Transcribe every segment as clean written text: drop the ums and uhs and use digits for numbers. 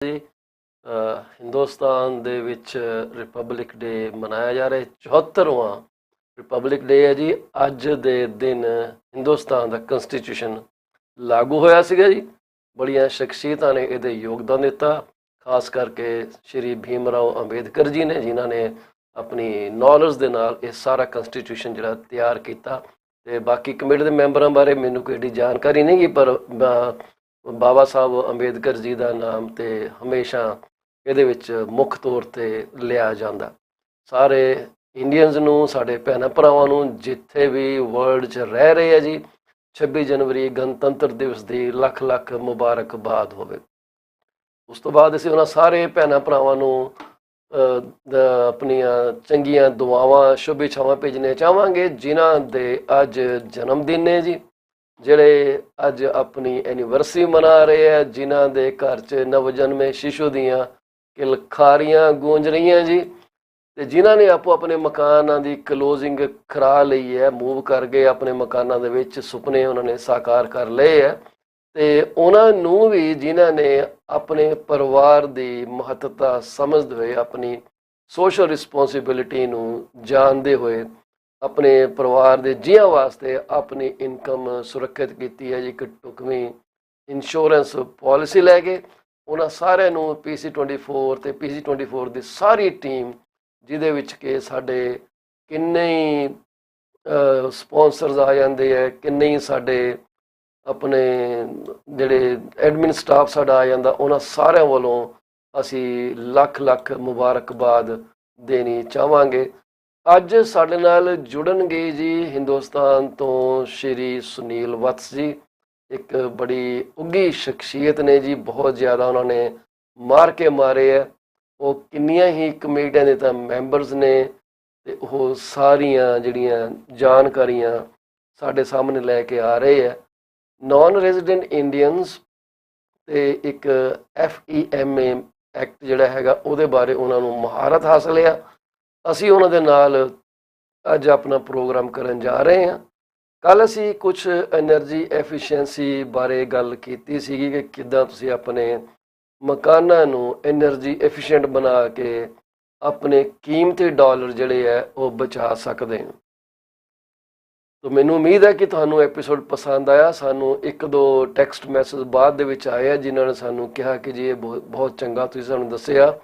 ਜੀ ਹਿੰਦੁਸਤਾਨ ਦੇ ਵਿੱਚ ਰਿਪਬਲਿਕ ਡੇ ਮਨਾਇਆ ਜਾ ਰਿਹਾ 74ਵਾਂ ਰਿਪਬਲਿਕ ਡੇ ਹੈ ਜੀ। ਅੱਜ ਦੇ ਦਿਨ ਹਿੰਦੁਸਤਾਨ ਦਾ ਕੰਸਟੀਟਿਊਸ਼ਨ ਲਾਗੂ ਹੋਇਆ ਸੀਗਾ ਜੀ। ਬੜੀਆਂ ਸ਼ਖਸੀਅਤਾਂ ਨੇ ਇਹਦੇ ਯੋਗਦਾਨ ਦਿੱਤਾ, ਖਾਸ ਕਰਕੇ ਸ਼੍ਰੀ ਭੀਮ ਰਾਓ ਅੰਬੇਦਕਰ ਜੀ ਨੇ, ਜਿਨ੍ਹਾਂ ਨੇ ਆਪਣੀ ਨੌਲੇਜ ਦੇ ਨਾਲ ਇਹ ਸਾਰਾ ਕੰਸਟੀਟਿਊਸ਼ਨ ਜਿਹੜਾ ਤਿਆਰ ਕੀਤਾ। ਤੇ ਬਾਕੀ ਕਮੇਟੀ ਦੇ ਮੈਂਬਰਾਂ ਬਾਰੇ ਮੈਨੂੰ ਕੋਈ ਏਡੀ ਜਾਣਕਾਰੀ ਨਹੀਂ ਗੀ, ਪਰ ਬਾਬਾ ਸਾਹਿਬ ਅੰਬੇਦਕਰ ਜੀ ਦਾ ਨਾਮ ਤੇ ਹਮੇਸ਼ਾ ਇਹਦੇ ਵਿੱਚ ਮੁੱਖ ਤੌਰ 'ਤੇ ਲਿਆ ਜਾਂਦਾ। ਸਾਰੇ ਇੰਡੀਅਨਸ ਨੂੰ, ਸਾਡੇ ਭੈਣਾਂ ਭਰਾਵਾਂ ਨੂੰ ਜਿੱਥੇ ਵੀ ਵਰਲਡ 'ਚ ਰਹਿ ਰਹੇ ਆ ਜੀ, 26 ਜਨਵਰੀ ਗਣਤੰਤਰ ਦਿਵਸ ਦੀ ਲੱਖ ਲੱਖ ਮੁਬਾਰਕਬਾਦ ਹੋਵੇ। ਉਸ ਤੋਂ ਬਾਅਦ ਅਸੀਂ ਉਹਨਾਂ ਸਾਰੇ ਭੈਣਾਂ ਭਰਾਵਾਂ ਨੂੰ ਆਪਣੀਆਂ ਚੰਗੀਆਂ ਦੁਆਵਾਂ, ਸ਼ੁਭ ਇੱਛਾਵਾਂ ਭੇਜਣੀਆਂ ਚਾਹਾਂਗੇ ਜਿਨ੍ਹਾਂ ਦੇ ਅੱਜ ਜਨਮ ਦਿਨ ਨੇ ਜੀ, ਜਿਹੜੇ ਅੱਜ ਆਪਣੀ ਐਨੀਵਰਸਰੀ ਮਨਾ ਰਹੇ ਆ, ਜਿਨ੍ਹਾਂ ਦੇ ਘਰ 'ਚ ਨਵਜਨਮੇ ਸ਼ਿਸ਼ੂ ਦੀਆਂ ਕਿਲਕਾਰੀਆਂ ਗੂੰਜ ਰਹੀਆਂ ਜੀ, ਤੇ ਜਿਨ੍ਹਾਂ ਨੇ ਆਪੋ ਆਪਣੇ ਮਕਾਨਾਂ ਦੀ ਕਲੋਜ਼ਿੰਗ ਕਰਾ ਲਈ ਹੈ, ਮੂਵ ਕਰ ਗਏ ਆਪਣੇ ਮਕਾਨਾਂ ਦੇ ਵਿੱਚ, ਸੁਪਨੇ ਉਹਨਾਂ ਨੇ ਸਾਕਾਰ ਕਰ ਲਏ ਹੈ। ਤੇ ਉਹਨਾਂ ਨੂੰ ਵੀ ਜਿਨ੍ਹਾਂ ਨੇ ਆਪਣੇ ਪਰਿਵਾਰ ਦੀ ਮਹੱਤਤਾ ਸਮਝਦੇ ਹੋਏ, ਆਪਣੀ ਸੋਸ਼ਲ ਰਿਸਪੌਂਸਿਬਿਲਿਟੀ ਨੂੰ ਜਾਣਦੇ ਹੋਏ, ਆਪਣੇ ਪਰਿਵਾਰ ਦੇ ਜੀਆਂ ਵਾਸਤੇ ਆਪਣੀ ਇਨਕਮ ਸੁਰੱਖਿਅਤ ਕੀਤੀ ਹੈ ਜੀ ਇੱਕ ਢੁਕਵੀਂ ਇੰਸ਼ੋਰੈਂਸ ਪਾਲਿਸੀ ਲੈ ਕੇ, ਉਹਨਾਂ ਸਾਰਿਆਂ ਨੂੰ PC24 ਤੇ PC24 ਦੀ ਸਾਰੀ ਟੀਮ, ਜਿਹਦੇ ਵਿੱਚ ਕਿ ਸਾਡੇ ਕਿੰਨੇ ਹੀ ਸਪੋਂਸਰਸ ਆ ਜਾਂਦੇ ਹੈ, ਕਿੰਨੇ ਹੀ ਸਾਡੇ ਆਪਣੇ ਜਿਹੜੇ ਐਡਮਿਨ ਸਟਾਫ ਸਾਡਾ ਆ ਜਾਂਦਾ, ਉਹਨਾਂ ਸਾਰਿਆਂ ਵੱਲੋਂ ਅਸੀਂ ਲੱਖ ਲੱਖ ਮੁਬਾਰਕਬਾਦ ਦੇਣੀ ਚਾਹਾਂਗੇ। ਅੱਜ ਸਾਡੇ ਨਾਲ ਜੁੜਨਗੇ ਜੀ ਹਿੰਦੁਸਤਾਨ ਤੋਂ ਸ਼੍ਰੀ ਸੁਨੀਲ ਵਤਸ ਜੀ, ਇੱਕ ਬੜੀ ਉੱਘੀ ਸ਼ਖਸੀਅਤ ਨੇ ਜੀ, ਬਹੁਤ ਜ਼ਿਆਦਾ ਉਹਨਾਂ ਨੇ ਮਾਰ ਕੇ ਮਾਰੇ ਹੈ। ਉਹ ਕਿੰਨੀਆਂ ਹੀ ਕਮੇਟੀਆਂ ਦੇ ਤਾਂ ਮੈਂਬਰਸ ਨੇ, ਤੇ ਉਹ ਸਾਰੀਆਂ ਜਿਹੜੀਆਂ ਜਾਣਕਾਰੀਆਂ ਸਾਡੇ ਸਾਹਮਣੇ ਲੈ ਕੇ ਆ ਰਹੇ ਹੈ। ਨਾਨ ਰੈਜ਼ੀਡੈਂਟ ਇੰਡੀਅਨਸ ਤੇ ਇੱਕ FEMA ਐਕਟ ਜਿਹੜਾ ਹੈਗਾ, ਉਹਦੇ ਬਾਰੇ ਉਹਨਾਂ ਨੂੰ ਮਹਾਰਤ ਹਾਸਲ ਹੈ। ਅਸੀਂ ਉਹਨਾਂ ਦੇ ਨਾਲ ਅੱਜ ਆਪਣਾ ਪ੍ਰੋਗਰਾਮ ਕਰਨ ਜਾ ਰਹੇ ਹਾਂ। ਕੱਲ੍ਹ ਅਸੀਂ ਕੁਛ ਐਨਰਜੀ ਐਫੀਸ਼ੀਐਂਸੀ ਬਾਰੇ ਗੱਲ ਕੀਤੀ ਸੀਗੀ ਕਿ ਕਿੱਦਾਂ ਤੁਸੀਂ ਆਪਣੇ ਮਕਾਨਾਂ ਨੂੰ ਐਨਰਜੀ ਐਫੀਸ਼ੀਐਂਟ ਬਣਾ ਕੇ ਆਪਣੇ ਕੀਮਤੀ ਡਾਲਰ ਜਿਹੜੇ ਹੈ ਉਹ ਬਚਾ ਸਕਦੇ ਹੋ। ਤਾਂ ਮੈਨੂੰ ਉਮੀਦ ਹੈ ਕਿ ਤੁਹਾਨੂੰ ਐਪੀਸੋਡ ਪਸੰਦ ਆਇਆ। ਸਾਨੂੰ 1-2 ਟੈਕਸਟ ਮੈਸੇਜ ਬਾਅਦ ਦੇ ਵਿੱਚ ਆਏ ਆ, ਜਿਨ੍ਹਾਂ ਨੇ ਸਾਨੂੰ ਕਿਹਾ ਕਿ ਜੀ ਇਹ ਬਹੁਤ ਚੰਗਾ ਤੁਸੀਂ ਸਾਨੂੰ ਦੱਸਿਆ।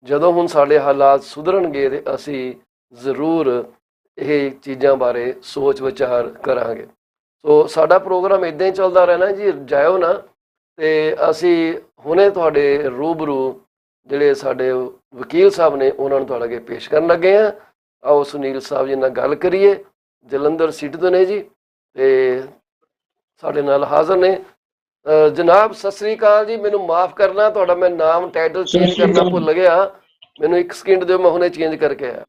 ਜਦੋਂ ਹੁਣ ਸਾਡੇ ਹਾਲਾਤ ਸੁਧਰਨਗੇ ਤੇ ਅਸੀਂ ਜ਼ਰੂਰ ਇਹ ਚੀਜ਼ਾਂ ਬਾਰੇ ਸੋਚ ਵਿਚਾਰ ਕਰਾਂਗੇ। ਸੋ ਸਾਡਾ ਪ੍ਰੋਗਰਾਮ ਇੱਦਾਂ ਹੀ ਚੱਲਦਾ ਰਹਿਣਾ ਜੀ, ਜਾਇਓ ਨਾ। ਤੇ ਅਸੀਂ ਹੁਣੇ ਤੁਹਾਡੇ ਰੂਬਰੂ ਜਿਹੜੇ ਸਾਡੇ ਵਕੀਲ ਸਾਹਿਬ ਨੇ, ਉਹਨਾਂ ਨੂੰ ਤੁਹਾਡੇ ਅੱਗੇ ਪੇਸ਼ ਕਰਨ ਲੱਗੇ ਹਾਂ। ਆਓ ਸੁਨੀਲ ਸਾਹਿਬ ਜੀ ਨਾਲ ਗੱਲ ਕਰੀਏ। ਜਲੰਧਰ ਸਿਟੀ ਤੋਂ ਨੇ ਜੀ, ਤੇ ਸਾਡੇ ਨਾਲ ਹਾਜ਼ਰ ਨੇ। ਜਨਾਬ ਸਤਿ ਸ੍ਰੀ ਅਕਾਲ ਜੀ। ਮੈਨੂੰ ਮਾਫ ਕਰਨਾ, ਤੁਹਾਡਾ ਮੈਂ ਨਾਮ ਟਾਈਟਲ ਚੇਂਜ ਕਰਨਾ ਭੁੱਲ ਗਿਆ। ਮੈਨੂੰ 1 ਸਕਿੰਟ ਦਿਓ, ਮੈਂ ਹੁਣੇ ਚੇਂਜ ਕਰਕੇ ਆਇਆ।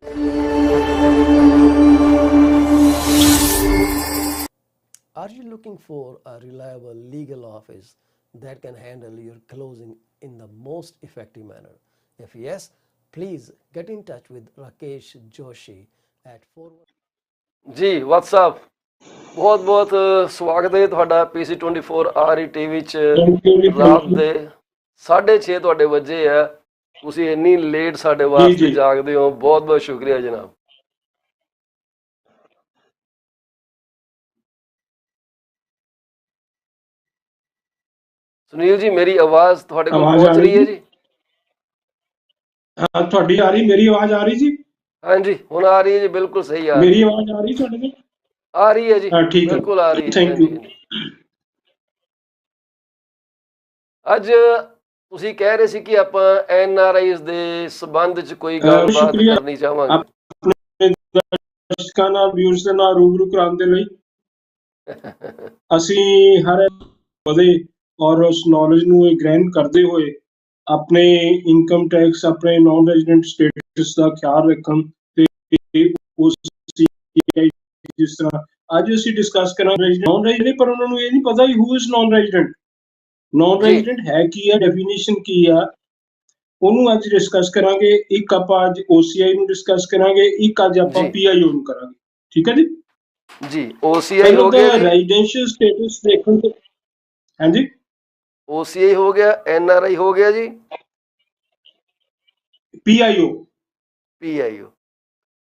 Are you looking for a reliable legal office that can handle your closing in the most effective manner? If yes, please get in touch with Rakesh Joshi at 4 ਜੀ ਵਤਸ ਸਾਹਿਬ, ਬਹੁਤ ਬਹੁਤ ਸਵਾਗਤ ਹੈ ਤੁਹਾਡਾ PC24 RE-TV 'ਚ। ਰਾਤ ਦੇ 6:30 ਤੁਹਾਡੇ ਵੱਜੇ ਆ, ਤੁਸੀਂ ਇੰਨੀ ਲੇਟ ਸਾਡੇ ਵਾਸਤੇ ਜਾਗਦੇ ਹੋ, ਬਹੁਤ ਬਹੁਤ ਸ਼ੁਕਰੀਆ ਜਨਾਬ। ਸੁਨੀਲ ਜੀ, ਮੇਰੀ ਆਵਾਜ਼ ਤੁਹਾਡੇ ਕੋਲ ਪਹੁੰਚ ਰਹੀ ਹੈ ਜੀ? ਤੁਹਾਡੀ ਆ ਰਹੀ, ਮੇਰੀ ਆਵਾਜ਼ ਆ ਰਹੀ ਜੀ? ਹਾਂਜੀ ਹੁਣ ਆ ਰਹੀ ਹੈ ਜੀ, ਬਿਲਕੁਲ ਸਹੀ ਆ ਰਹੀ। ਮੇਰੀ ਆਵਾਜ਼ ਆ ਰਹੀ ਤੁਹਾਡੇ ਕੋਲ? ਆ ਰਹੀ ਹੈ ਜੀ, ਠੀਕ ਹੈ, ਬਿਲਕੁਲ ਆ ਰਹੀ ਹੈ। Thank you. ਅੱਜ ਤੁਸੀਂ ਕਹਿ ਰਹੇ ਸੀ ਕਿ ਆਪਾਂ NRIs ਦੇ ਸੰਬੰਧ 'ਚ ਕੋਈ ਗੱਲਬਾਤ ਕਰਨੀ ਚਾਹਾਂਗੇ। ਆਪਣੇ ਦਰਸ਼ਕਾਂ ਨਾਲ, ਵਿਊਅਰਸ ਦੇ ਨਾਲ ਰੂਬਰੂ ਕਰਾਉਣ ਦੇ ਲਈ ਅਸੀਂ ਹਰ ਵਧੇ ਔਰ ਉਸ ਨੌਲੇਜ ਨੂੰ ਗ੍ਰਹਿਣ ਕਰਦੇ ਹੋਏ ਆਪਣੇ ਇਨਕਮ ਟੈਕਸ, ਆਪਣੇ ਨਾਨ ਰੈਜ਼ੀਡੈਂਟ ਸਟੇਟਸ ਦਾ ਖਿਆਲ ਰੱਖਣ ਤੇ ਉਸ ਜਿਸ ਤਰ੍ਹਾਂ ਅੱਜ ਅਸੀਂ ਡਿਸਕਸ ਕਰਾਂਗੇ ਨਾਨ ਰੈਜ਼ੀਡੈਂਟ, ਪਰ ਉਹਨਾਂ ਨੂੰ ਇਹ ਨਹੀਂ ਪਤਾ who is non resident, non resident ਹੈ ਕੀ ਹੈ, ਡੈਫੀਨੇਸ਼ਨ ਕੀ ਆ, ਉਹਨੂੰ ਅੱਜ ਡਿਸਕਸ ਕਰਾਂਗੇ। ਇੱਕ ਆਪਾਂ ਅੱਜ OCI ਨੂੰ ਡਿਸਕਸ ਕਰਾਂਗੇ, ਇੱਕ ਅੱਜ ਆਪਾਂ PIO ਨੂੰ ਕਰਾਂਗੇ। ਠੀਕ ਹੈ ਜੀ? ਜੀ OCI ਹੋ ਗਿਆ, ਰੈਜ਼ੀਡੈਂਸ਼ੀਅਲ ਸਟੇਟਸ ਦੇਖਣ ਤੋਂ। ਹਾਂਜੀ, OCI ਹੋ ਗਿਆ, NRI ਹੋ ਗਿਆ ਜੀ, PIO PIO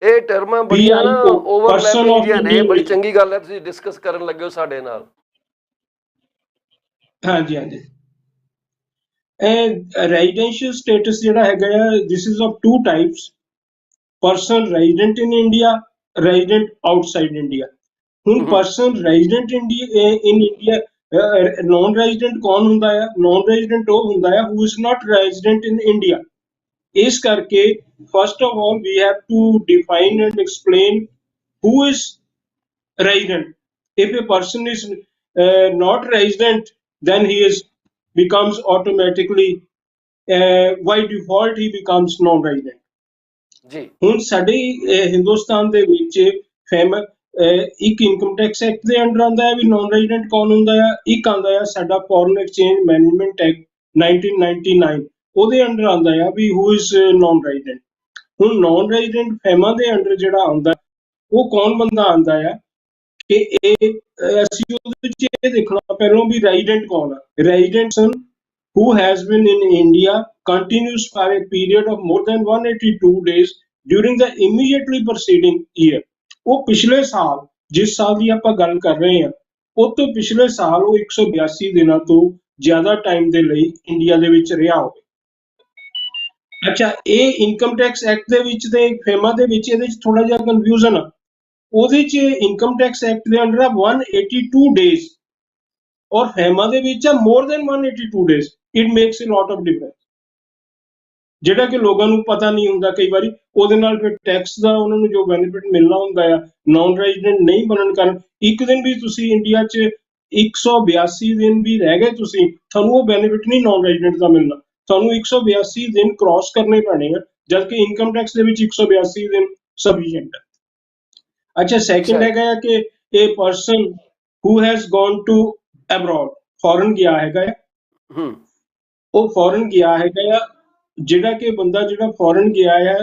ਇਹ ਟਰਮਾਂ ਬੜੀਆਂ ਨਾ PIO ਪਰਸਨ ਓਵਰਲੈਪਿੰਗ ਆਫ ਜਿਹੀਆਂ ਨੇ, ਬੜੀ ਇੰਡੀਆ। ਚੰਗੀ ਗੱਲ ਹੈ ਤੁਸੀਂ ਡਿਸਕਸ ਕਰਨ ਲੱਗੇ ਹੋ ਸਾਡੇ ਨਾਲ। ਹਾਂਜੀ ਹਾਂਜੀ। ਰੈਜ਼ੀਡੈਂਸ਼ੀਅਲ ਸਟੇਟਸ ਜਿਹੜਾ ਹੈਗਾ ਆ, this is of two types, person resident in India, resident outside India. ਹੁਣ person resident in India, non resident ਕੌਣ ਹੁੰਦਾ ਆ? ਨੌਨ ਰੈਜ਼ੀਡੈਂਟ ਉਹ ਹੁੰਦਾ ਆ who is not resident in India. ਇਸ ਕਰਕੇ first of all we have to define and explain who is resident. If a person is not resident, then he is becomes automatically by default he becomes non-resident. ਜੀ ਹੁਣ ਸਾਡੇ ਹਿੰਦੁਸਤਾਨ ਦੇ ਵਿੱਚ ਇੱਕ income tax act ਦੇ under ਆਉਂਦਾ ਹੈ ਵੀ naan resident ਕੌਣ ਹੁੰਦਾ ਆ, ਇੱਕ ਆਉਂਦਾ ਆ ਸਾਡਾ ਫੋਰਨ ਐਕਸਚੇਂਜ ਮੈਨੇਜਮੈਂਟ ਐਕਟ 1999, ਉਹਦੇ ਅੰਡਰ ਆਉਂਦਾ ਆ ਵੀ ਹੂ ਇਜ਼ ਨਾਨ ਰੈਜ਼ੀਡੈਂਟ। ਹੁਣ ਨਾਨ ਰੈਜ਼ੀਡੈਂਟ ਫੈਮਾ ਦੇ ਅੰਡਰ ਜਿਹੜਾ ਆਉਂਦਾ ਉਹ ਕੌਣ ਬੰਦਾ ਆਉਂਦਾ ਆ ਕਿ ਇਹ ਅਸੀਂ ਉਹਦੇ ਵਿੱਚ ਇਹ ਦੇਖਣਾ ਪਹਿਲਾਂ ਵੀ ਰੈਜ਼ੀਡੈਂਟ ਕੌਣ ਆ। Resident who has been in India continuous for a period of more than 182 days during the immediately preceding year। ਉਹ ਪਿਛਲੇ ਸਾਲ, ਜਿਸ ਸਾਲ ਦੀ ਆਪਾਂ ਗੱਲ ਕਰ ਰਹੇ ਹਾਂ, ਉਹ ਤੋਂ ਪਿਛਲੇ ਸਾਲ ਉਹ 182 ਦਿਨਾਂ ਤੋਂ ਜ਼ਿਆਦਾ ਟਾਈਮ ਦੇ ਲਈ ਇੰਡੀਆ ਦੇ ਵਿੱਚ ਰਿਹਾ ਹੋਵੇ। ਅੱਛਾ, ਇਹ ਇਨਕਮ ਟੈਕਸ ਐਕਟ ਦੇ ਵਿੱਚ ਤੇ ਫੇਮਾ ਦੇ ਵਿੱਚ ਇਹਦੇ ਵਿੱਚ ਥੋੜਾ ਜਿਹਾ ਕਨਫਿਊਜ਼ਨ ਆ। ਉਹਦੇ 'ਚ ਇਨਕਮ ਟੈਕਸ ਐਕਟ ਦੇ ਅੰਡਰ ਆ 182 ਡੇਜ਼ ਔਰ ਫੇਮਾ ਦੇ ਵਿੱਚ ਆ more than 182 days. It makes a lot of difference, ਜਿਹੜਾ ਕਿ ਲੋਕਾਂ ਨੂੰ ਪਤਾ ਨਹੀਂ ਹੁੰਦਾ ਕਈ ਵਾਰੀ। ਉਹਦੇ ਨਾਲ ਫਿਰ ਟੈਕਸ ਦਾ ਉਹਨਾਂ ਨੂੰ ਜੋ ਬੈਨੀਫਿਟ ਮਿਲਣਾ ਹੁੰਦਾ ਆ ਨਾਨ ਰੈਜ਼ੀਡੈਂਟ ਨਹੀਂ ਬਣਨ ਕਾਰਨ, ਇੱਕ ਦਿਨ ਵੀ ਤੁਸੀਂ ਇੰਡੀਆ 'ਚ 182 ਦਿਨ ਵੀ ਰਹਿ ਗਏ ਤੁਸੀਂ, ਤੁਹਾਨੂੰ ਉਹ ਬੈਨੀਫਿਟ ਨਹੀਂ ਨਾਨ ਰੈਜ਼ੀਡੈਂਟ ਦਾ ਮਿਲਣਾ। ਤੁਹਾਨੂੰ 182 ਦਿਨ ਕ੍ਰਾਸ ਕਰਨੇ ਪੈਣੇ ਆ, ਜਦਕਿ ਇਨਕਮ ਟੈਕਸ ਦੇ ਵਿੱਚ 182 ਦਿਨ ਸਫੀਸ਼ੀਐਂਟ ਹੈ। ਅੱਛਾ, ਸੈਕਿੰਡ ਹੈਗਾ ਆ ਕਿ ਇਹ person who has gone to abroad, foreign ਗਿਆ ਹੈਗਾ ਆ, ਉਹ ਫੋਰਨ ਗਿਆ ਹੈਗਾ ਆ। ਜਿਹੜਾ ਕਿ ਬੰਦਾ ਜਿਹੜਾ ਫੋਰਨ ਗਿਆ ਆ,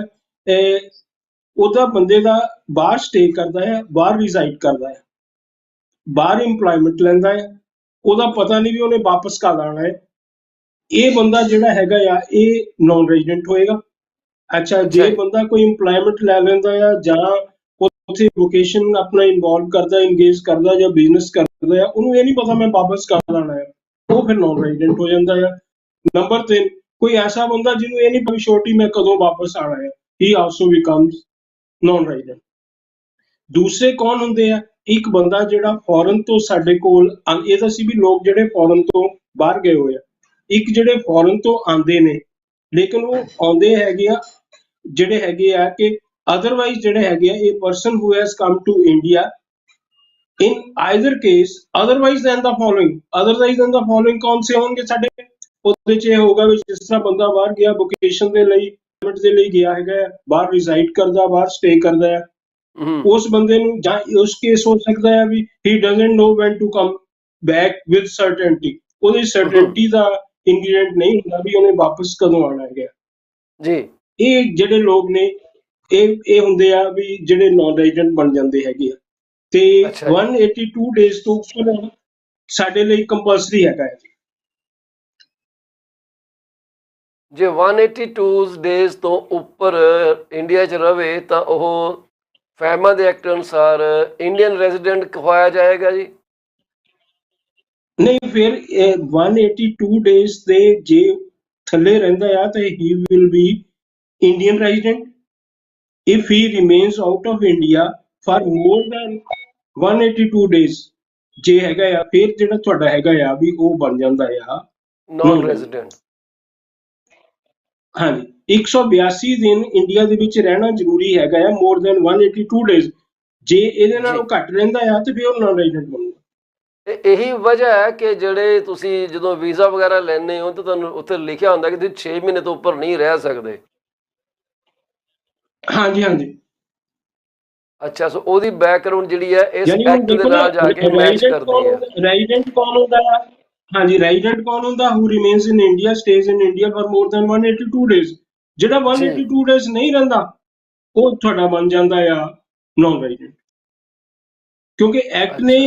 ਉਹਦਾ ਬੰਦੇ ਦਾ ਬਾਹਰ ਸਟੇ ਕਰਦਾ ਹੈ, ਬਾਹਰ ਰਿਜ਼ਾਈਡ ਕਰਦਾ ਹੈ, ਬਾਹਰ ਇੰਪਲੋਇਮੈਂਟ ਲੈਂਦਾ ਹੈ, ਉਹਦਾ ਪਤਾ ਨਹੀਂ ਵੀ ਉਹਨੇ ਵਾਪਸ ਕਦ ਆਉਣਾ ਹੈ। ਇਹ ਬੰਦਾ ਜਿਹੜਾ ਹੈਗਾ ਆ ਇਹ ਨਾਨ ਰੈਜ਼ੀਡੈਂਟ ਹੋਏਗਾ। ਅੱਛਾ, ਜੇ ਬੰਦਾ ਕੋਈ ਇੰਪਲੋਇਮੈਂਟ ਲੈ ਲੈਂਦਾ ਆ ਜਾਂ ਉੱਥੇ ਵੋਕੇਸ਼ਨ ਆਪਣਾ ਇਨਵੋਲਵ ਕਰਦਾ, ਇੰਗੇਜ ਕਰਦਾ ਜਾਂ ਬਿਜ਼ਨਸ ਕਰਦਾ ਆ, ਉਹਨੂੰ ਇਹ ਨਹੀਂ ਪਤਾ ਮੈਂ ਵਾਪਸ ਕਦ ਆਉਣਾ ਹੈ, ਉਹ ਫਿਰ ਨਾਨ ਰੈਜ਼ੀਡੈਂਟ ਹੋ ਜਾਂਦਾ ਆ। ਨੰਬਰ 3, ਕੋਈ ਐਸਾ ਬੰਦਾ ਜਿਹਨੂੰ ਇਹ ਨਹੀਂ ਪਤਾ ਸ਼ੋਰਟੀ ਮੈਂ ਕਦੋਂ ਵਾਪਸ ਆਉਣਾ ਹੈ, ਹੀ ਆਲਸੋ ਬਿਕਮਸ ਨਾਨ ਰੈਜ਼ੀਡੈਂਟ। ਦੂਸਰੇ ਕੌਣ ਹੁੰਦੇ ਆ? ਇੱਕ ਬੰਦਾ ਜਿਹੜਾ ਫੋਰਨ ਤੋਂ ਸਾਡੇ ਕੋਲ, ਇਹ ਤਾਂ ਸੀ ਵੀ ਲੋਕ ਜਿਹੜੇ ਫੋਰਨ ਤੋਂ ਬਾਹਰ ਗਏ ਹੋਏ ਆ, ਇੱਕ ਜਿਹੜੇ ਫੋਰਨ ਤੋਂ ਆਉਂਦੇ ਨੇ ਲੇਕਿਨ ਉਹ ਆਉਂਦੇ ਹੈਗੇ ਆ ਜਿਹੜੇ ਹੈਗੇ ਆ ਕਿ ਅਦਰਵਾਈਜ਼ ਜਿਹੜੇ ਹੈਗੇ ਆ ਇਹ person who has come to India in either case otherwise than the following ਕੌਣ ਸੇ ਹੋਣਗੇ ਸਾਡੇ? ਉਹਦੇ 'ਚ ਇਹ ਹੋਊਗਾ ਵੀ ਜਿਸ ਤਰ੍ਹਾਂ ਬੰਦਾ ਬਾਹਰ ਗਿਆ ਵੋਕੇਸ਼ਨ ਦੇ ਲਈ, ਦੇ ਲਈ ਗਿਆ ਹੈਗਾ, ਬਾਹਰ ਰਿਜ਼ਾਈਡ ਕਰਦਾ, ਬਾਹਰ ਸਟੇ ਕਰਦਾ ਹੈ, ਉਸ ਬੰਦੇ ਨੂੰ ਜਾਂ ਉਸ ਕੇਸ ਹੋ ਸਕਦਾ ਹੈ ਵੀ he doesn't know when to come back with certainty, ਉਹਦੀ ਸਰਟਨਟੀ ਦਾ ਇੰਗਰੀਡੀਐਂਟ ਨਹੀਂ ਹੁੰਦਾ ਵੀ ਉਹਨੇ ਵਾਪਸ ਕਦੋਂ ਆਉਣਾ ਹੈਗਾ ਜੀ। ਇਹ ਜਿਹੜੇ ਲੋਕ ਨੇ ਇਹ ਹੁੰਦੇ ਆ ਵੀ ਜਿਹੜੇ ਨਾਨ ਰੈਜ਼ੀਡੈਂਟ ਬਣ ਜਾਂਦੇ ਹੈਗੇ ਆ, ਤੇ 182 ਡੇਜ਼ ਤੋਂ ਉੱਪਰ ਸਾਡੇ ਲਈ ਕੰਪਲਸਰੀ ਹੈਗਾ ਹੈ। ਜੇ 182 ਡੇਜ਼ ਤੋਂ ਉੱਪਰ ਇੰਡੀਆ 'ਚ ਰਵੇ ਤਾਂ ਉਹ ਫੈਮਾ ਦੇ ਐਕਟ ਅਨੁਸਾਰ ਇੰਡੀਅਨ ਰੈਜ਼ੀਡੈਂਟ ਕਹਾਇਆ ਜਾਏਗਾ ਜੀ? ਨਹੀਂ, ਫਿਰ 182 ਡੇਜ਼ ਦੇ ਜੇ ਥੱਲੇ ਰਹਿੰਦਾ ਆ ਤਾਂ he will be Indian resident. If he remains out of India for more than 182 days ਜੇ ਹੈਗਾ ਆ, ਫਿਰ ਜਿਹੜਾ ਤੁਹਾਡਾ ਹੈਗਾ ਆ ਵੀ ਉਹ ਬਣ ਜਾਂਦਾ ਆ ਨਾਨ ਰੈਜ਼ੀਡੈਂਟ। ਹਾਂਜੀ, 182 ਦਿਨ ਇੰਡੀਆ ਦੇ ਵਿੱਚ ਰਹਿਣਾ ਜ਼ਰੂਰੀ ਹੈਗਾ ਆ, ਮੋਰ ਦੈਨ 182 ਡੇਜ਼। ਜੇ ਇਹਦੇ ਨਾਲੋਂ ਘੱਟ ਰਹਿੰਦਾ ਆ ਤੇ ਫਿਰ ਉਹ ਨਾਨ ਰੈਜ਼ੀਡੈਂਟ ਬਣੂਗਾ। ਇਹੀ ਵਜ੍ਹਾ ਹੈ ਕਿ ਜਿਹੜੇ ਤੁਸੀਂ ਜਦੋਂ ਵੀਜ਼ਾ ਵਗੈਰਾ ਲੈਂਦੇ ਹੋ ਤਾਂ ਤੁਹਾਨੂੰ ਉੱਥੇ ਲਿਖਿਆ ਹੁੰਦਾ ਕਿ ਤੁਸੀਂ 6 ਮਹੀਨੇ ਤੋਂ ਉੱਪਰ ਨਹੀਂ ਰਹਿ ਸਕਦੇ। ਹਾਂਜੀ ਹਾਂਜੀ। ਅੱਛਾ, ਸੋ ਉਹਦੀ ਬੈਕਗ੍ਰਾਉਂਡ ਜਿਹੜੀ ਹੈ ਇਸ ਐਕਟ ਦੇ ਨਾਲ ਜਾ ਕੇ ਮੈਚ ਕਰਦੀ ਹੈ। ਰੈਜ਼ੀਡੈਂਟ ਕੌਣ ਹੁੰਦਾ ਹੈ? ਹਾਂਜੀ, ਰੈਜ਼ੀਡੈਂਟ ਕੌਣ ਹੁੰਦਾ? Who remains in India, stays in India for more than 182 days. ਜਿਹੜਾ 182 ਡੇਜ਼ ਨਹੀਂ ਰਹਿੰਦਾ ਉਹ ਤੁਹਾਡਾ ਬਣ ਜਾਂਦਾ ਆ ਨਾਨ ਰੈਜ਼ੀਡੈਂਟ, ਕਿਉਂਕਿ ਐਕਟ ਨੇ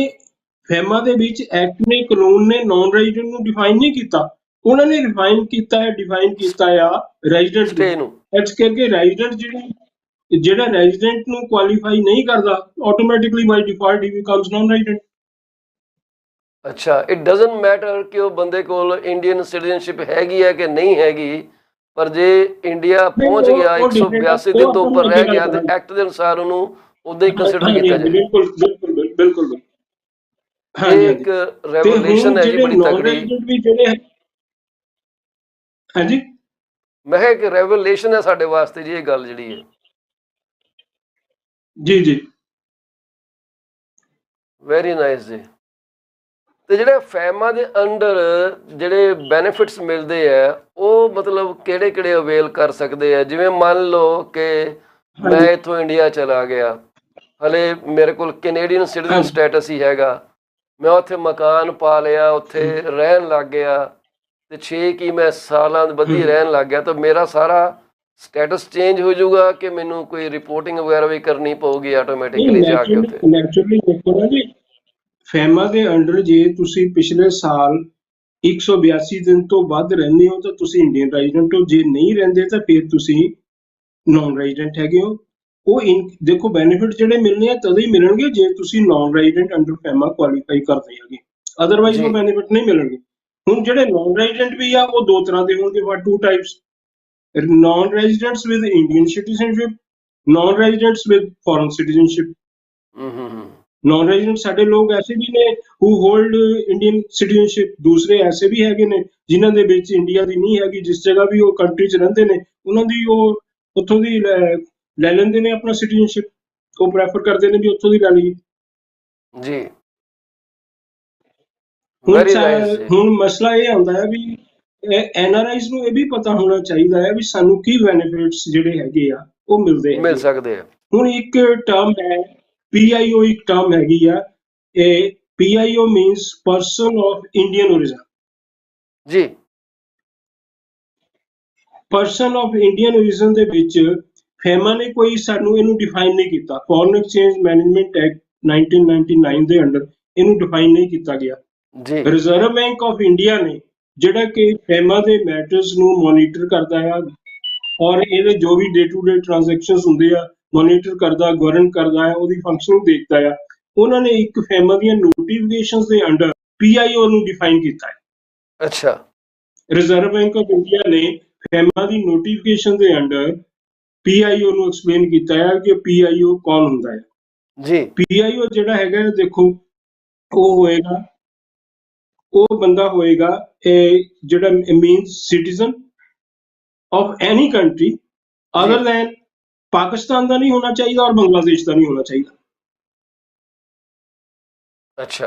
ਫੈਮਾ ਦੇ ਵਿੱਚ, ਐਕਟ ਨੇ, ਕਾਨੂੰਨ ਨੇ ਨਾਨ ਰੈਜ਼ੀਡੈਂਟ ਨੂੰ ਡਿਫਾਈਨ ਨਹੀਂ ਕੀਤਾ। ਉਹਨਾਂ ਨੇ ਡਿਫਾਈਨ ਕੀਤਾ ਆ ਰੈਜ਼ੀਡੈਂਟ ਸਟੇ ਨੂੰ। ਨੂੰ। ਇਸ ਕਰਕੇ ਰੈਜ਼ੀਡੈਂਟ ਜਿਹੜਾ ਰੈਜ਼ੀਡੈਂਟ ਨੂੰ ਕੁਆਲੀਫਾਈ ਨਹੀਂ ਕਰਦਾ, ਆਟੋਮੈਟਿਕਲੀ ਬਾਈ ਡਿਫਾਲਟ ਹੀ ਬਿਕਮਸ ਨਾਨ ਰੈਜ਼ੀਡੈਂਟ। ਅੱਛਾ, ਇਟ ਡਜ਼ਨਟ ਮੈਟਰ ਕਿ ਉਹ ਬੰਦੇ ਕੋਲ ਇੰਡੀਅਨ ਸਿਟੀਜ਼ਨਸ਼ਿਪ ਹੈਗੀ ਹੈ ਕਿ ਨਹੀਂ ਹੈਗੀ, ਪਰ ਜੇ ਇੰਡੀਆ ਪਹੁੰਚ ਗਿਆ ਉਹ ਡਿਫਰੈਂਟ ਆ, 182 ਉਹ ਦਿਨ ਤੋਂ ਆਪਾਂ ਉੱਪਰ ਨੂੰ ਅੱਗੇ ਰਹਿ ਗੱਲ ਗਿਆ, ਤੇ ਕਰਾਂਗੇ। ਐਕਟ ਦੇ ਅਨੁਸਾਰ ਉਹਨੂੰ ਉਦਾਂ ਹੀ ਕੰਸੀਡਰ ਹਾਂਜੀ ਕੀਤਾ ਹਾਂਜੀ, ਜਾਏ। ਬਿਲਕੁਲ ਬਿਲਕੁਲ ਬਿਲਕੁਲ। ਹਾਂਜੀ ਇਹ ਹਾਂਜੀ। ਇੱਕ ਤੇ ਰੈਵੋਲੂਸ਼ਨ ਹੁਣ ਹੈ ਜੀ ਜਿਹੜੇ ਬੜੀ ਨਾਨ ਤਕੜੀ। ਰੈਜ਼ੀਡੈਂਟ ਵੀ ਜਿਹੜੇ, ਹਾਂਜੀ ਮੈਂ ਕਿਹਾ ਇੱਕ ਰੈਵੋਲੂਸ਼ਨ ਹੈ ਸਾਡੇ ਵਾਸਤੇ ਜੀ ਇਹ ਗੱਲ ਜਿਹੜੀ ਹੈ। ਜੀ ਜੀ। ਵੈਰੀ ਨਾਈਸ ਜੀ। ਤੇ ਜਿਹੜੇ ਫੈਮਾ ਦੇ ਅੰਡਰ ਜਿਹੜੇ ਬੈਨੀਫਿਟਸ ਮਿਲਦੇ ਆ, ਉਹ ਮਤਲਬ ਕਿਹੜੇ ਕਿਹੜੇ ਅਵੇਲ ਕਰ ਸਕਦੇ ਆ? ਜਿਵੇਂ ਮੰਨ ਲਓ ਕਿ ਮੈਂ ਹਾਂਜੀ ਇੱਥੋਂ ਇੰਡੀਆ ਚਲਾ ਗਿਆ, ਹਲੇ ਮੇਰੇ ਕੋਲ ਕੈਨੇਡੀਅਨ ਸਿਟੀਜ਼ਨ ਹਾਂਜੀ ਸਟੇਟਸ ਹੀ ਹੈਗਾ, ਮੈਂ ਉੱਥੇ ਮਕਾਨ ਪਾ ਲਿਆ, ਉੱਥੇ ਰਹਿਣ ਲੱਗ ਗਿਆ, ਤੇ 6 ਕੀ ਮੈਂ ਸਾਲਾਂ ਬੱਧੀ ਰਹਿਣ ਲੱਗ ਗਿਆ, ਤਾਂ ਮੇਰਾ ਸਾਰਾ ਸਟੇਟਸ ਚੇਂਜ ਹੋ ਜਾਊਗਾ ਕਿ ਮੈਨੂੰ ਕੋਈ ਰਿਪੋਰਟਿੰਗ ਵਗੈਰਾ ਵੀ ਕਰਨੀ ਪਊਗੀ ਨਹੀਂ, ਆਟੋਮੈਟਿਕਲੀ ਜਾ ਕੇ ਉੱਥੇ? ਨੈਚੁਰਲੀ ਦੇਖੋ ਨਾ ਜੀ, ਫੈਮਾ ਦੇ ਅੰਡਰ ਜੇ ਤੁਸੀਂ ਪਿਛਲੇ ਸਾਲ 182 ਦਿਨ ਤੋਂ ਵੱਧ ਰਹਿੰਦੇ ਹੋ ਤਾਂ ਤੁਸੀਂ ਇੰਡੀਅਨ ਰੈਜ਼ੀਡੈਂਟ ਹੋ। ਜੇ ਨਹੀਂ ਰਹਿੰਦੇ ਤਾਂ ਫਿਰ ਤੁਸੀਂ ਨਾਨ ਰੈਜ਼ੀਡੈਂਟ ਹੈਗੇ ਹੋ। ਉਹ ਦੇਖੋ ਬੈਨੀਫਿਟ ਜਿਹੜੇ ਮਿਲਣੇ ਆ ਤਦੋਂ ਹੀ ਮਿਲਣਗੇ ਜੇ ਤੁਸੀਂ naan resident under FEMA qualify ਕਰਦੇ ਹੈਗੇ, ਅਦਰਵਾਈਜ਼ ਉਹ ਜੀ। ਬੈਨੀਫਿਟ ਨਹੀਂ ਮਿਲਣਗੇ। ਹੁਣ ਜਿਹੜੇ ਨਾਨ ਰੈਜ਼ੀਡੈਂਟ ਵੀ ਆ ਉਹ ਦੋ ਤਰ੍ਹਾਂ ਦੇ ਹੋਣਗੇ, what two types, non residents with Indian citizenship, non residents with foreign citizenship. ਹੂੰ। नॉन रेजिडेंट साडे लोग ऐसे भी ने हु होल्ड इंडियन सिटीजनशिप, दूसरे ऐसे भी हैगे ने जिन्हां दे विच इंडिया दी नहीं हैगी, जिस जगह भी वो कंट्री च रहिंदे ने उन्हां दी वो उत्थों दी ले लेंदे ने अपना सिटीजनशिप, वो प्रेफर करदे ने भी उत्थों दी लै लईए। जी। हुण वेरी नाइस जी। हुण मसला ये आंदा है भी एनआरआईज ਨੂੰ ਇਹ ਵੀ ਪਤਾ ਹੋਣਾ ਚਾਹੀਦਾ ਹੈ ਵੀ ਸਾਨੂੰ ਕੀ ਬੈਨੀਫਿਟਸ ਜਿਹੜੇ ਹੈਗੇ ਆ ਉਹ ਮਿਲਦੇ ਮਿਲ ਹੈਗੇ। ਸਕਦੇ ਆ। ਹੁਣ ਇੱਕ ਟਰਮ ਹੈ PIO, ਇੱਕ ਟਰਮ ਹੈਗੀ ਆ, ਇਹ PIO means person of Indian origin। ਜੀ। ਪਰਸਨ ਆਫ ਇੰਡੀਅਨ origin ਦੇ ਵਿੱਚ ਫੈਮਾ ਨੇ ਕੋਈ ਸਾਨੂੰ ਇਹਨੂੰ ਡਿਫਾਈਨ ਨਹੀਂ ਕੀਤਾ। ਫੋਰਨ ਐਕਸਚੇਂਜ ਮੈਨੇਜਮੈਂਟ ਐਕਟ 1999 ਦੇ ਅੰਡਰ ਇਹਨੂੰ ਡਿਫਾਈਨ ਨਹੀਂ ਕੀਤਾ ਗਿਆ। ਜੀ। ਰਿਜ਼ਰਵ ਬੈਂਕ ਆਫ ਇੰਡੀਆ ਨੇ ਜਿਹੜਾ ਕਿ ਫੈਮਾ ਦੇ ਮੈਟਰਸ ਨੂੰ ਮੋਨੀਟਰ ਕਰਦਾ ਆ ਔਰ ਇਹਦੇ ਜੋ ਵੀ ਡੇ ਟੂ ਡੇ ਟ੍ਰਾਂਜੈਕਸ਼ਨਸ ਹੁੰਦੇ ਆ ਮੋਨੀਟਰ ਕਰਦਾ, ਗਵਰਨ ਕਰਦਾ ਹੈ, ਉਹਦੀ ਫੰਕਸ਼ਨਿੰਗ ਦੇਖਦਾ ਆ। ਉਹਨਾਂ ਨੇ ਇੱਕ ਫੈਮਾ ਦੀਆਂ ਨੋਟੀਫਿਕੇਸ਼ਨਸ ਦੇ ਅੰਡਰ PIO ਨੂੰ ਡਿਫਾਈਨ ਕੀਤਾ ਹੈ। ਅੱਛਾ। ਰਿਜ਼ਰਵ ਬੈਂਕ ਆਫ ਇੰਡੀਆ ਨੇ ਫੈਮਾ ਦੀ ਨੋਟੀਫਿਕੇਸ਼ਨ ਦੇ ਅੰਡਰ PIO ਨੂੰ ਐਕਸਪਲੇਨ ਕੀਤਾ ਹੈ ਕਿ PIO ਕੌਣ ਹੁੰਦਾ ਹੈ। ਜੀ। PIO ਜਿਹੜਾ ਹੈਗਾ ਦੇਖੋ, ਉਹ ਹੋਏਗਾ, ਉਹ ਬੰਦਾ ਹੋਏਗਾ ਜਿਹੜਾ means citizen of any country other than Pakistan ਦਾ ਨਹੀਂ ਹੋਣਾ ਚਾਹੀਦਾ ਔਰ ਬੰਗਲਾਦੇਸ਼ ਦਾ ਨਹੀਂ ਹੋਣਾ ਚਾਹੀਦਾ। ਅੱਛਾ।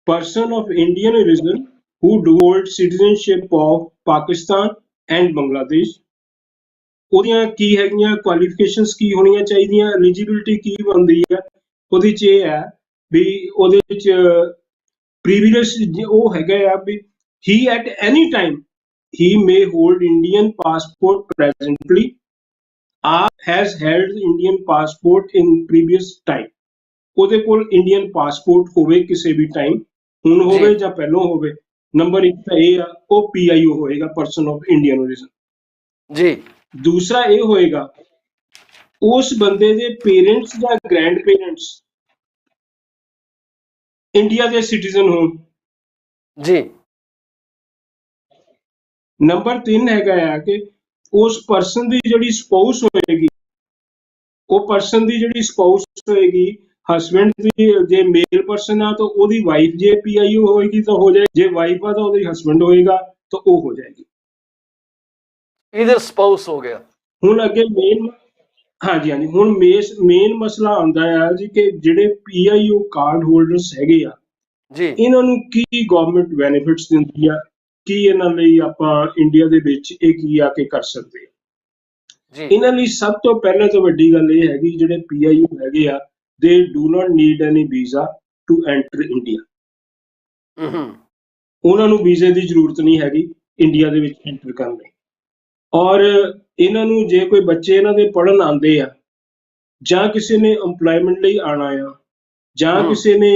person of Indian origin who hold citizenship of Pakistan and Bangladesh, ਉਹਦੀਆਂ ਕੀ ਹੈਗੀਆਂ ਕੁਆਲੀਫਿਕੇਸ਼ਨਸ, ਕੀ ਹੋਣੀਆਂ ਚਾਹੀਦੀਆਂ, ਐਲੀਜੀਬਿਲਿਟੀ ਕੀ ਬਣਦੀ ਹੈ। ਉਹਦੇ 'ਚ ਇਹ ਹੈ ਵੀ ਉਹਦੇ ਵਿੱਚ ਪ੍ਰੀਵੀਅਸ ਉਹ ਹੈਗਾ ਆ ਵੀ he at any time he may hold Indian passport presently or has held Indian passport in previous time। ਉਹਦੇ ਕੋਲ ਇੰਡੀਅਨ ਪਾਸਪੋਰਟ ਹੋਵੇ ਕਿਸੇ ਵੀ ਟਾਈਮ, ਹੁਣ ਹੋਵੇ ਜਾਂ ਪਹਿਲਾਂ ਹੋਵੇ। ਨੰਬਰ 1 ਤਾਂ ਇਹ ਆ, ਉਹ PIO ਹੋਏਗਾ, ਪਰਸਨ ਆਫ ਇੰਡੀਅਨ origin। ਜੀ। ਦੂਸਰਾ ਇਹ ਹੋਏਗਾ ਉਸ ਬੰਦੇ ਦੇ ਪੇਰੈਂਟਸ ਜਾਂ ਗ੍ਰੈਂਡ ਪੇਰੈਂਟਸ ਇੰਡੀਆ ਦੇ ਸਿਟੀਜ਼ਨ ਹੋਣ। ਜੀ। ਨੰਬਰ 3 ਹੈਗਾ ਆ ਕਿ ਉਸ ਪਰਸਨ ਦੀ ਜਿਹੜੀ ਸਪਾਊਸ ਹੋਏਗੀ, ਉਹ ਪਰਸਨ ਦੀ ਜਿਹੜੀ ਸਪਾਊਸ ਹੋਏਗੀ, ਹਸਬੈਂਡ ਦੀ ਜੇ ਮੇਲ ਪਰਸਨ ਆ ਤਾਂ ਉਹਦੀ ਵਾਈਫ ਜੇ PIO ਹੋਏਗੀ ਤਾਂ ਹੋ ਜਾਏ, ਜੇ ਵਾਈਫ ਆ ਤਾਂ ਉਹਦੀ ਹਸਬੈਂਡ ਹੋਏਗਾ ਤਾਂ ਉਹ ਹੋ ਜਾਏਗੀ। ਇਧਰ ਸਪਾਊਸ ਹੋ ਗਿਆ। ਹੁਣ ਅੱਗੇ ਮੇਨ, ਹਾਂਜੀ ਹਾਂਜੀ, ਹੁਣ ਮੇਨ ਮਸਲਾ ਆਉਂਦਾ ਆ ਜੀ ਕਿ ਜਿਹੜੇ PIO ਕਾਰਡ ਹੋਲਡਰਸ ਹੈਗੇ ਆ, ਜੀ। ਇਹਨਾਂ ਨੂੰ ਕੀ ਗਵਰਨਮੈਂਟ ਬੈਨੀਫਿਟਸ ਦਿੰਦੀ ਆ, ਕੀ ਇਹਨਾਂ ਲਈ ਆਪਾਂ ਇੰਡੀਆ ਦੇ ਵਿੱਚ ਇਹ ਕੀ ਆ ਕੇ ਕਰ ਸਕਦੇ ਆ। ਇਹਨਾਂ ਲਈ ਸਭ ਤੋਂ ਪਹਿਲਾਂ ਤਾਂ ਵੱਡੀ ਗੱਲ ਇਹ ਹੈਗੀ, ਜਿਹੜੇ PIO ਹੈਗੇ ਆ, they do not need any visa to enter India। ਉਹਨਾਂ ਨੂੰ ਵੀਜ਼ੇ ਦੀ ਜ਼ਰੂਰਤ ਨਹੀਂ ਹੈਗੀ ਇੰਡੀਆ ਦੇ ਵਿੱਚ ਐਂਟਰ ਕਰਨ ਲਈ। ਔਰ ਇਹਨਾਂ ਨੂੰ ਜੇ ਕੋਈ ਬੱਚੇ ਇਹਨਾਂ ਦੇ ਪੜ੍ਹਨ ਆਉਂਦੇ ਆ ਜਾਂ ਕਿਸੇ ਨੇ ਇੰਪਲੋਇਮੈਂਟ ਲਈ ਆਉਣਾ ਆ ਜਾਂ ਕਿਸੇ ਨੇ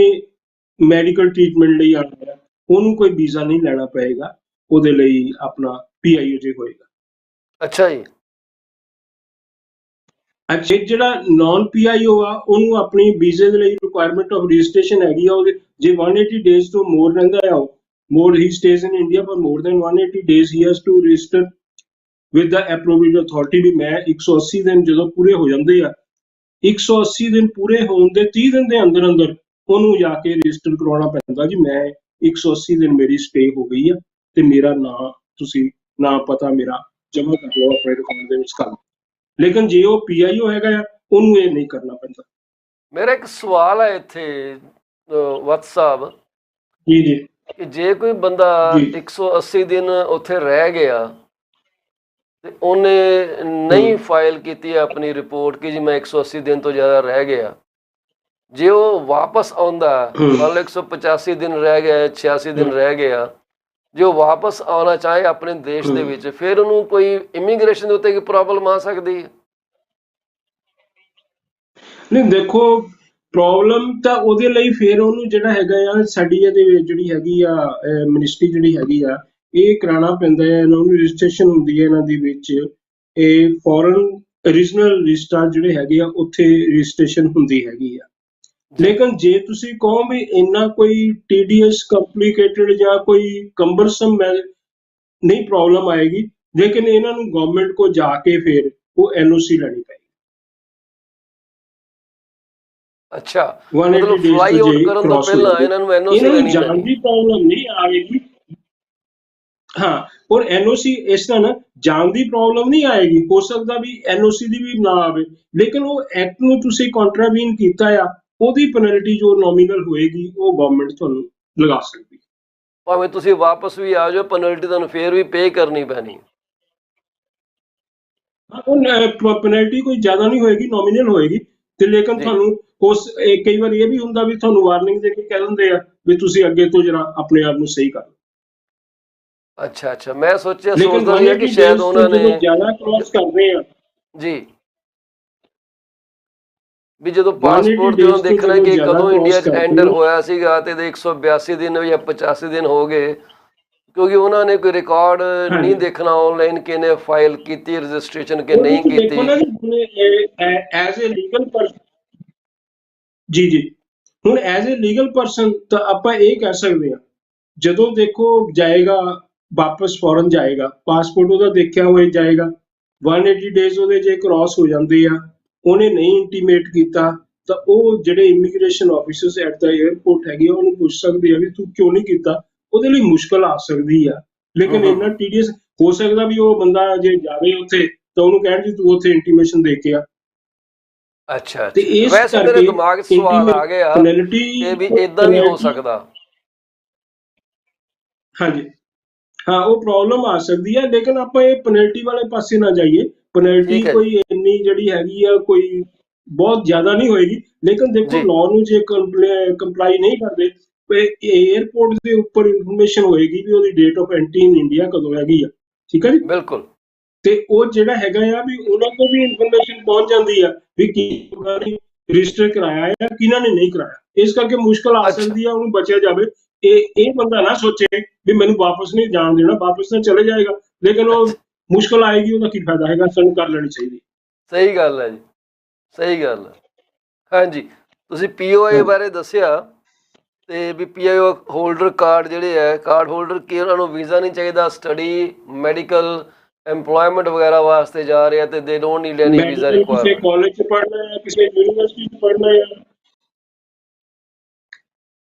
ਮੈਡੀਕਲ ਟ੍ਰੀਟਮੈਂਟ ਲਈ ਆਉਣਾ ਆ, ਉਹਨੂੰ ਕੋਈ ਵੀਜ਼ਾ ਨਹੀਂ ਲੈਣਾ ਪਏਗਾ। ਉਹਦੇ ਲਈ ਆਪਣਾ PIO ਜੇ ਹੋਏਗਾ। ਅੱਛਾ ਜੀ। ਅੱਛਾ, ਜਿਹੜਾ ਨਾਨ PIO ਆ ਉਹਨੂੰ ਆਪਣੀ ਵੀਜ਼ੇ ਦੇ ਲਈ ਰਿਕੁਆਇਰਮੈਂਟ ਆਫ ਰਜਿਸਟ੍ਰੇਸ਼ਨ ਹੈਗੀ ਆ, ਉਹਦੇ ਜੇ 180 ਡੇਜ਼ ਤੋਂ ਮੋਰ ਰਹਿੰਦਾ ਆ, ਉਹ ਮੋਰ he stays in India for more than 180 days he has to register with the appropriate authority. ਵੀ ਮੈਂ 180 ਦਿਨ ਜਦੋਂ ਪੂਰੇ ਹੋ ਜਾਂਦੇ ਆ, 180 ਦਿਨ ਪੂਰੇ ਹੋਣ ਦੇ 30 ਦਿਨ ਦੇ ਅੰਦਰ ਅੰਦਰ ਉਹਨੂੰ ਜਾ ਕੇ ਰਜਿਸਟਰ ਕਰਵਾਉਣਾ ਪੈਂਦਾ ਜੀ, ਮੈਂ 180 ਦਿਨ ਮੇਰੀ ਸਟੇ ਹੋ ਗਈ ਆ ਤੇ ਮੇਰਾ ਨਾਂ ਤੁਸੀਂ ਨਾਂ ਪਤਾ ਮੇਰਾ ਜਮ੍ਹਾਂ ਕਰ ਲਓ ਆਪਣੇ ਰਿਕਾਰਡ ਦੇ ਵਿੱਚ ਕਰ। ਲੇਕਿਨ ਜੇ ਉਹ PIO ਹੈਗਾ ਆ, ਉਹਨੂੰ ਇਹ ਨਹੀਂ ਕਰਨਾ ਪੈਂਦਾ। ਮੇਰਾ ਇੱਕ ਸਵਾਲ ਹੈ ਇੱਥੇ ਵਤਸ ਸਾਹਿਬ, ਜੀ ਜੀ ਕਿ ਜੇ ਕੋਈ ਬੰਦਾ ਜੀ 180 ਦਿਨ ਉੱਥੇ ਰਹਿ ਗਿਆ ਤੇ ਉਹਨੇ ਨਹੀਂ ਫਾਈਲ ਕੀਤੀ ਆਪਣੀ ਰਿਪੋਰਟ ਕਿ ਜੀ ਮੈਂ 180 ਦਿਨ ਤੋਂ ਜ਼ਿਆਦਾ ਰਹਿ ਗਿਆ, ਜੇ ਉਹ ਵਾਪਸ ਆਉਂਦਾ, ਮੰਨ ਲਓ 185 ਦਿਨ ਰਹਿ ਗਿਆ, 86 ਦਿਨ ਰਹਿ ਗਿਆ, ਜੇ ਉਹ ਵਾਪਸ ਆਉਣਾ ਚਾਹੇ ਆਪਣੇ ਦੇਸ਼ ਦੇ ਵਿੱਚ, ਫਿਰ ਉਹਨੂੰ ਕੋਈ ਇਮੀਗ੍ਰੇਸ਼ਨ ਦੇ ਉੱਤੇ ਕੀ ਪ੍ਰੋਬਲਮ ਆ ਸਕਦੀ ਹੈ? ਨਹੀਂ ਦੇਖੋ, ਪ੍ਰੋਬਲਮ ਤਾਂ ਉਹਦੇ ਲਈ ਫਿਰ ਉਹਨੂੰ ਜਿਹੜਾ ਹੈਗਾ ਆ, ਸਾਡੀ ਇਹਦੇ ਵਿੱਚ ਜਿਹੜੀ ਹੈਗੀ ਆ ਮਿਨਿਸਟਰੀ ਜਿਹੜੀ ਹੈਗੀ ਆ, ਇਹ ਕਰਾਉਣਾ ਪੈਂਦਾ ਹੈ। ਇਹਨਾਂ ਨੂੰ ਰਜਿਸਟ੍ਰੇਸ਼ਨ ਹੁੰਦੀ ਹੈ ਇਹਨਾਂ ਦੇ ਵਿੱਚ, ਇਹ ਫੋਰਨ ਰੀਜਨਲ ਰਜਿਸਟਰਾਰ ਜਿਹੜੇ ਹੈਗੇ ਆ ਉੱਥੇ ਰਜਿਸਟ੍ਰੇਸ਼ਨ ਹੁੰਦੀ ਹੈਗੀ ਆ। ਲੇਕਿਨ ਜੇ ਤੁਸੀਂ ਕਹੋ ਵੀ ਇੰਨਾ ਕੋਈ TDS ਕੰਪਲਿਕੇਟਡ ਜਾਂ ਕੋਈ ਕੰਬਰਸਮ ਨਹੀਂ ਪ੍ਰੋਬਲਮ ਆਏਗੀ, ਲੇਕਿਨ ਇਹਨਾਂ ਨੂੰ ਗਵਰਨਮੈਂਟ ਕੋ ਜਾ ਕੇ ਫਿਰ ਉਹ NOC ਲੈਣੀ ਪਏਗੀ। ਅੱਛਾ, 180 ਮਤਲਬ days ਫਲਾਈ ਤੋਂ ਆਊਟ ਜੇ ਕਰਨ ਤੋਂ cross ਹੋ ਪਹਿਲਾਂ ਜਾਵੇ, ਇਹਨਾਂ ਨੂੰ NOC ਇਹਨਾਂ ਨੂੰ ਲੈਣੀ ਜਾਣ ਪੈਣੀ। ਦੀ ਪ੍ਰੋਬਲਮ ਨਹੀਂ ਆਏਗੀ। ਹਾਂ, ਔਰ NOC ਇਸ ਤਰ੍ਹਾਂ ਨਾ ਜਾਣ ਦੀ ਪ੍ਰੋਬਲਮ ਨਹੀਂ ਆਏਗੀ, ਹੋ ਸਕਦਾ ਵੀ NOC ਦੀ ਵੀ ਨਾ ਆਵੇ, ਲੇਕਿਨ ਉਹ ਐਕਟ ਨੂੰ ਤੁਸੀਂ ਕੰਟਰਾਵੀਨ ਕੀਤਾ ਆ, ਉਹਦੀ ਪੈਨਲਟੀ ਜੋ ਨੋਮੀਨਲ ਹੋਏਗੀ ਉਹ ਗਵਰਨਮੈਂਟ ਤੁਹਾਨੂੰ ਲਗਾ ਸਕਦੀ ਹੈ। ਭਾਵੇਂ ਤੁਸੀਂ ਵਾਪਸ ਵੀ ਆ ਜਾਓ, ਪੈਨਲਟੀ ਤੁਹਾਨੂੰ ਫੇਰ ਵੀ ਪੇ ਕਰਨੀ ਪੈਣੀ। ਉਹ ਪੈਨਲਟੀ ਕੋਈ ਜ਼ਿਆਦਾ ਨਹੀਂ ਹੋਏਗੀ, ਨੋਮੀਨਲ ਹੋਏਗੀ, ਤੇ ਲੇਕਿਨ ਜੀ ਤੁਹਾਨੂੰ ਕਈ ਵਾਰ ਇਹ ਵੀ ਹੁੰਦਾ ਵੀ ਤੁਹਾਨੂੰ ਵਾਰਨਿੰਗ ਦੇ ਕੇ ਕਹਿ ਦਿੰਦੇ ਆ ਵੀ ਤੁਸੀਂ ਅੱਗੇ ਤੋਂ ਜਰਾ ਆਪਣੇ ਆਪ ਨੂੰ ਸਹੀ ਕਰ ਲਓ। ਅੱਛਾ ਅੱਛਾ, ਮੈਂ ਲੇਕਿਨ ਸੋਚਦਾ ਸੀਗਾ ਕਿ 180 ਸ਼ਾਇਦ ਡੇਜ਼ ਤੋਂ ਉਹਨਾਂ ਨੇ ਜਦੋਂ ਜ਼ਿਆਦਾ ਕ੍ਰਾਸ ਕਰਦੇ ਆ, ਜੀ ਵੀ ਜਦੋਂ 180 ਪਾਸਪੋਰਟ ਤੇ ਉਹਨਾਂ ਡੇਜ਼ ਤੋਂ ਦੇਖਣਾ ਜਦੋਂ ਕਿ ਜ਼ਿਆਦਾ ਕਦੋਂ ਇੰਡੀਆ ਕ੍ਰਾਸ 'ਚ ਕਰਦੇ ਐਂਟਰ ਆ, ਹੋਇਆ ਸੀਗਾ ਤੇ 182 ਦਿਨ ਜਾਂ 85 ਦਿਨ ਹੋ ਗਏ, ਕਿਉਂਕਿ ਉਹਨਾਂ ਨੇ ਕੋਈ ਰਿਕਾਰਡ ਨਹੀਂ ਹਾਂਜੀ, ਦੇਖਣਾ ਆਨਲਾਈਨ ਕਿ ਇਹਨੇ ਫਾਈਲ ਕੀਤੀ ਰਜਿਸਟ੍ਰੇਸ਼ਨ ਕਿ ਉਹਦੇ ਨਹੀਂ ਚ ਦੇਖੋ ਕੀਤੀ। ਨਾ ਐਜ਼ ਏ ਲੀਗਲ ਪਰਸਨ, ਜੀ ਜੀ, ਹੁਣ ਐਜ਼ ਏ ਲੀਗਲ ਪਰਸਨ ਤਾਂ ਆਪਾਂ ਇਹ ਕਹਿ ਸਕਦੇ ਹਾਂ, ਜਦੋਂ ਦੇਖੋ ਜਾਏਗਾ ਵਾਪਸ ਫੌਰਨ ਜਾਏਗਾ, ਪਾਸਪੋਰਟ ਉਹਦਾ ਦੇਖਿਆ ਹੋਏ ਜਾਏਗਾ, 180 ਡੇਜ਼ ਉਹਦੇ ਜੇ ਕ੍ਰਾਸ ਹੋ ਜਾਂਦੇ ਆ, ਉਹਨੇ ਨਹੀਂ ਇੰਟੀਮੇਟ ਕੀਤਾ, ਤਾਂ ਉਹ ਜਿਹੜੇ immigration officers at the airport ਹੈਗੇ ਆ, ਉਹਨੂੰ ਪੁੱਛ ਸਕਦੇ ਆ ਵੀ ਤੂੰ ਕਿਉਂ ਨਹੀਂ ਕੀਤਾ। ਉਹਦੇ ਲਈ ਮੁਸ਼ਕਲ ਆ ਸਕਦੀ ਆ, ਲੇਕਿਨ ਇੰਨਾ TDS ਹੋ ਸਕਦਾ ਵੀ ਉਹ ਬੰਦਾ ਜੇ ਜਾਵੇ ਉੱਥੇ ਤਾਂ ਉਹਨੂੰ ਕਹਿਣ ਜੀ ਤੂੰ ਉੱਥੇ ਇੰਟੀਮੇਸ਼ਨ ਦੇ ਕੇ ਆ। ਅੱਛਾ ਤੇ ਅੱਛਾ, ਇਸ ਵੈਸੇ ਮੇਰੇ ਕਰਕੇ ਦਿਮਾਗ 'ਚ ਸਵਾਲ ਇੰਟੀਮੇਟ ਆ ਗਿਆ ਪੈਨਲਟੀ ਕਿ ਵੀ ਇਦਾਂ ਵੀ ਹੋ ਪੈਨਲਟੀ ਸਕਦਾ। ਹਾਂਜੀ, ਹਾਂ, ਉਹ ਪ੍ਰੋਬਲਮ ਆ ਸਕਦੀ ਹੈ, ਲੇਕਿਨ ਆਪਾਂ ਇਹ ਪੈਨਲਟੀ ਵਾਲੇ ਪਾਸੇ ਨਾ ਜਾਈਏ। ਪੈਨਲਟੀ ਠੀਕ ਹੈ ਜੀ ਕੋਈ ਇੰਨੀ ਜਿਹੜੀ ਹੈਗੀ ਆ ਕੋਈ ਬਹੁਤ ਜ਼ਿਆਦਾ ਨਹੀਂ ਹੋਏਗੀ, ਲੇਕਿਨ ਦੇਖੋ ਜੀ ਲਾਅ ਨੂੰ ਜੇ ਕੰਪਲਾਈ ਨਹੀਂ ਕਰਦੇ, 에ਅਰਪੋਰਟ ਦੇ ਉੱਪਰ ਇਨਫੋਰਮੇਸ਼ਨ ਹੋਏਗੀ ਵੀ ਉਹਦੀ date of entry in India ਕਦੋਂ ਹੈਗੀ ਆ, ਠੀਕ ਹੈ ਜੀ। ਬਿਲਕੁਲ। ਤੇ ਉਹ ਜਿਹੜਾ ਹੈਗਾ ਆ ਵੀ ਉਹਨਾਂ ਕੋਲ ਵੀ ਇਨਫੋਰਮੇਸ਼ਨ ਪਹੁੰਚ ਜਾਂਦੀ ਆ ਵੀ ਕੀ ਰਜਿਸਟਰ ਕਰਾਇਆ ਹੈ ਕਿਹਨਾਂ ਨੇ ਨਹੀਂ ਕਰਾਇਆ, ਇਸ ਕਰਕੇ ਮੁਸ਼ਕਲ ਆ ਅੱਛਾ ਸਕਦੀ ਆ, ਉਹਨੂੰ ਬਚਿਆ ਜਾਵੇ। ਇਹ ਬੰਦਾ ਨਾ ਸੋਚੇ ਵੀ ਮੈਨੂੰ ਵਾਪਸ ਨਹੀਂ ਜਾਣ ਦੇਣਾ, ਵਾਪਸ ਤਾਂ ਚਲੇ ਜਾਏਗਾ, ਲੇਕਿਨ ਉਹ ਅੱਛਾ, ਮੁਸ਼ਕਲ ਆਏਗੀ, ਉਹਦਾ ਕੀ ਫਾਇਦਾ ਹੈਗਾ, ਸਾਨੂੰ ਕਰ ਲੈਣੀ ਚਾਹੀਦੀ। ਸਹੀ ਗੱਲ ਹੈ ਜੀ, ਸਹੀ ਗੱਲ ਹੈ। ਹਾਂਜੀ, ਤੁਸੀਂ POA ਹਾਂਜੀ, ਬਾਰੇ ਦੱਸਿਆ, ਤੇ ਵੀ PIO ਹੋਲਡਰ ਕਾਰਡ ਜਿਹੜੇ ਹੈ, ਕਾਰਡ ਹੋਲਡਰ ਕੀ ਉਹਨਾਂ ਨੂੰ ਵੀਜ਼ਾ ਨਹੀਂ ਚਾਹੀਦਾ, ਸਟੱਡੀ ਮੈਡੀਕਲ ਐਮਪਲੋਇਮੈਂਟ ਵਗੈਰਾ ਵਾਸਤੇ ਜਾ ਰਹੇ ਆ ਤੇ ਦੇ don't need any visa medical ਕਿਸੇ ਰਿਕੁਆਇਰਮੈਂਟ। ਕਾਲਜ 'ਚ ਪੜ੍ਹਨਾ ਹੈ, ਕਿਸੇ ਯੂਨੀਵਰਸਿਟੀ 'ਚ ਪੜ੍ਹਨਾ ਹੈ।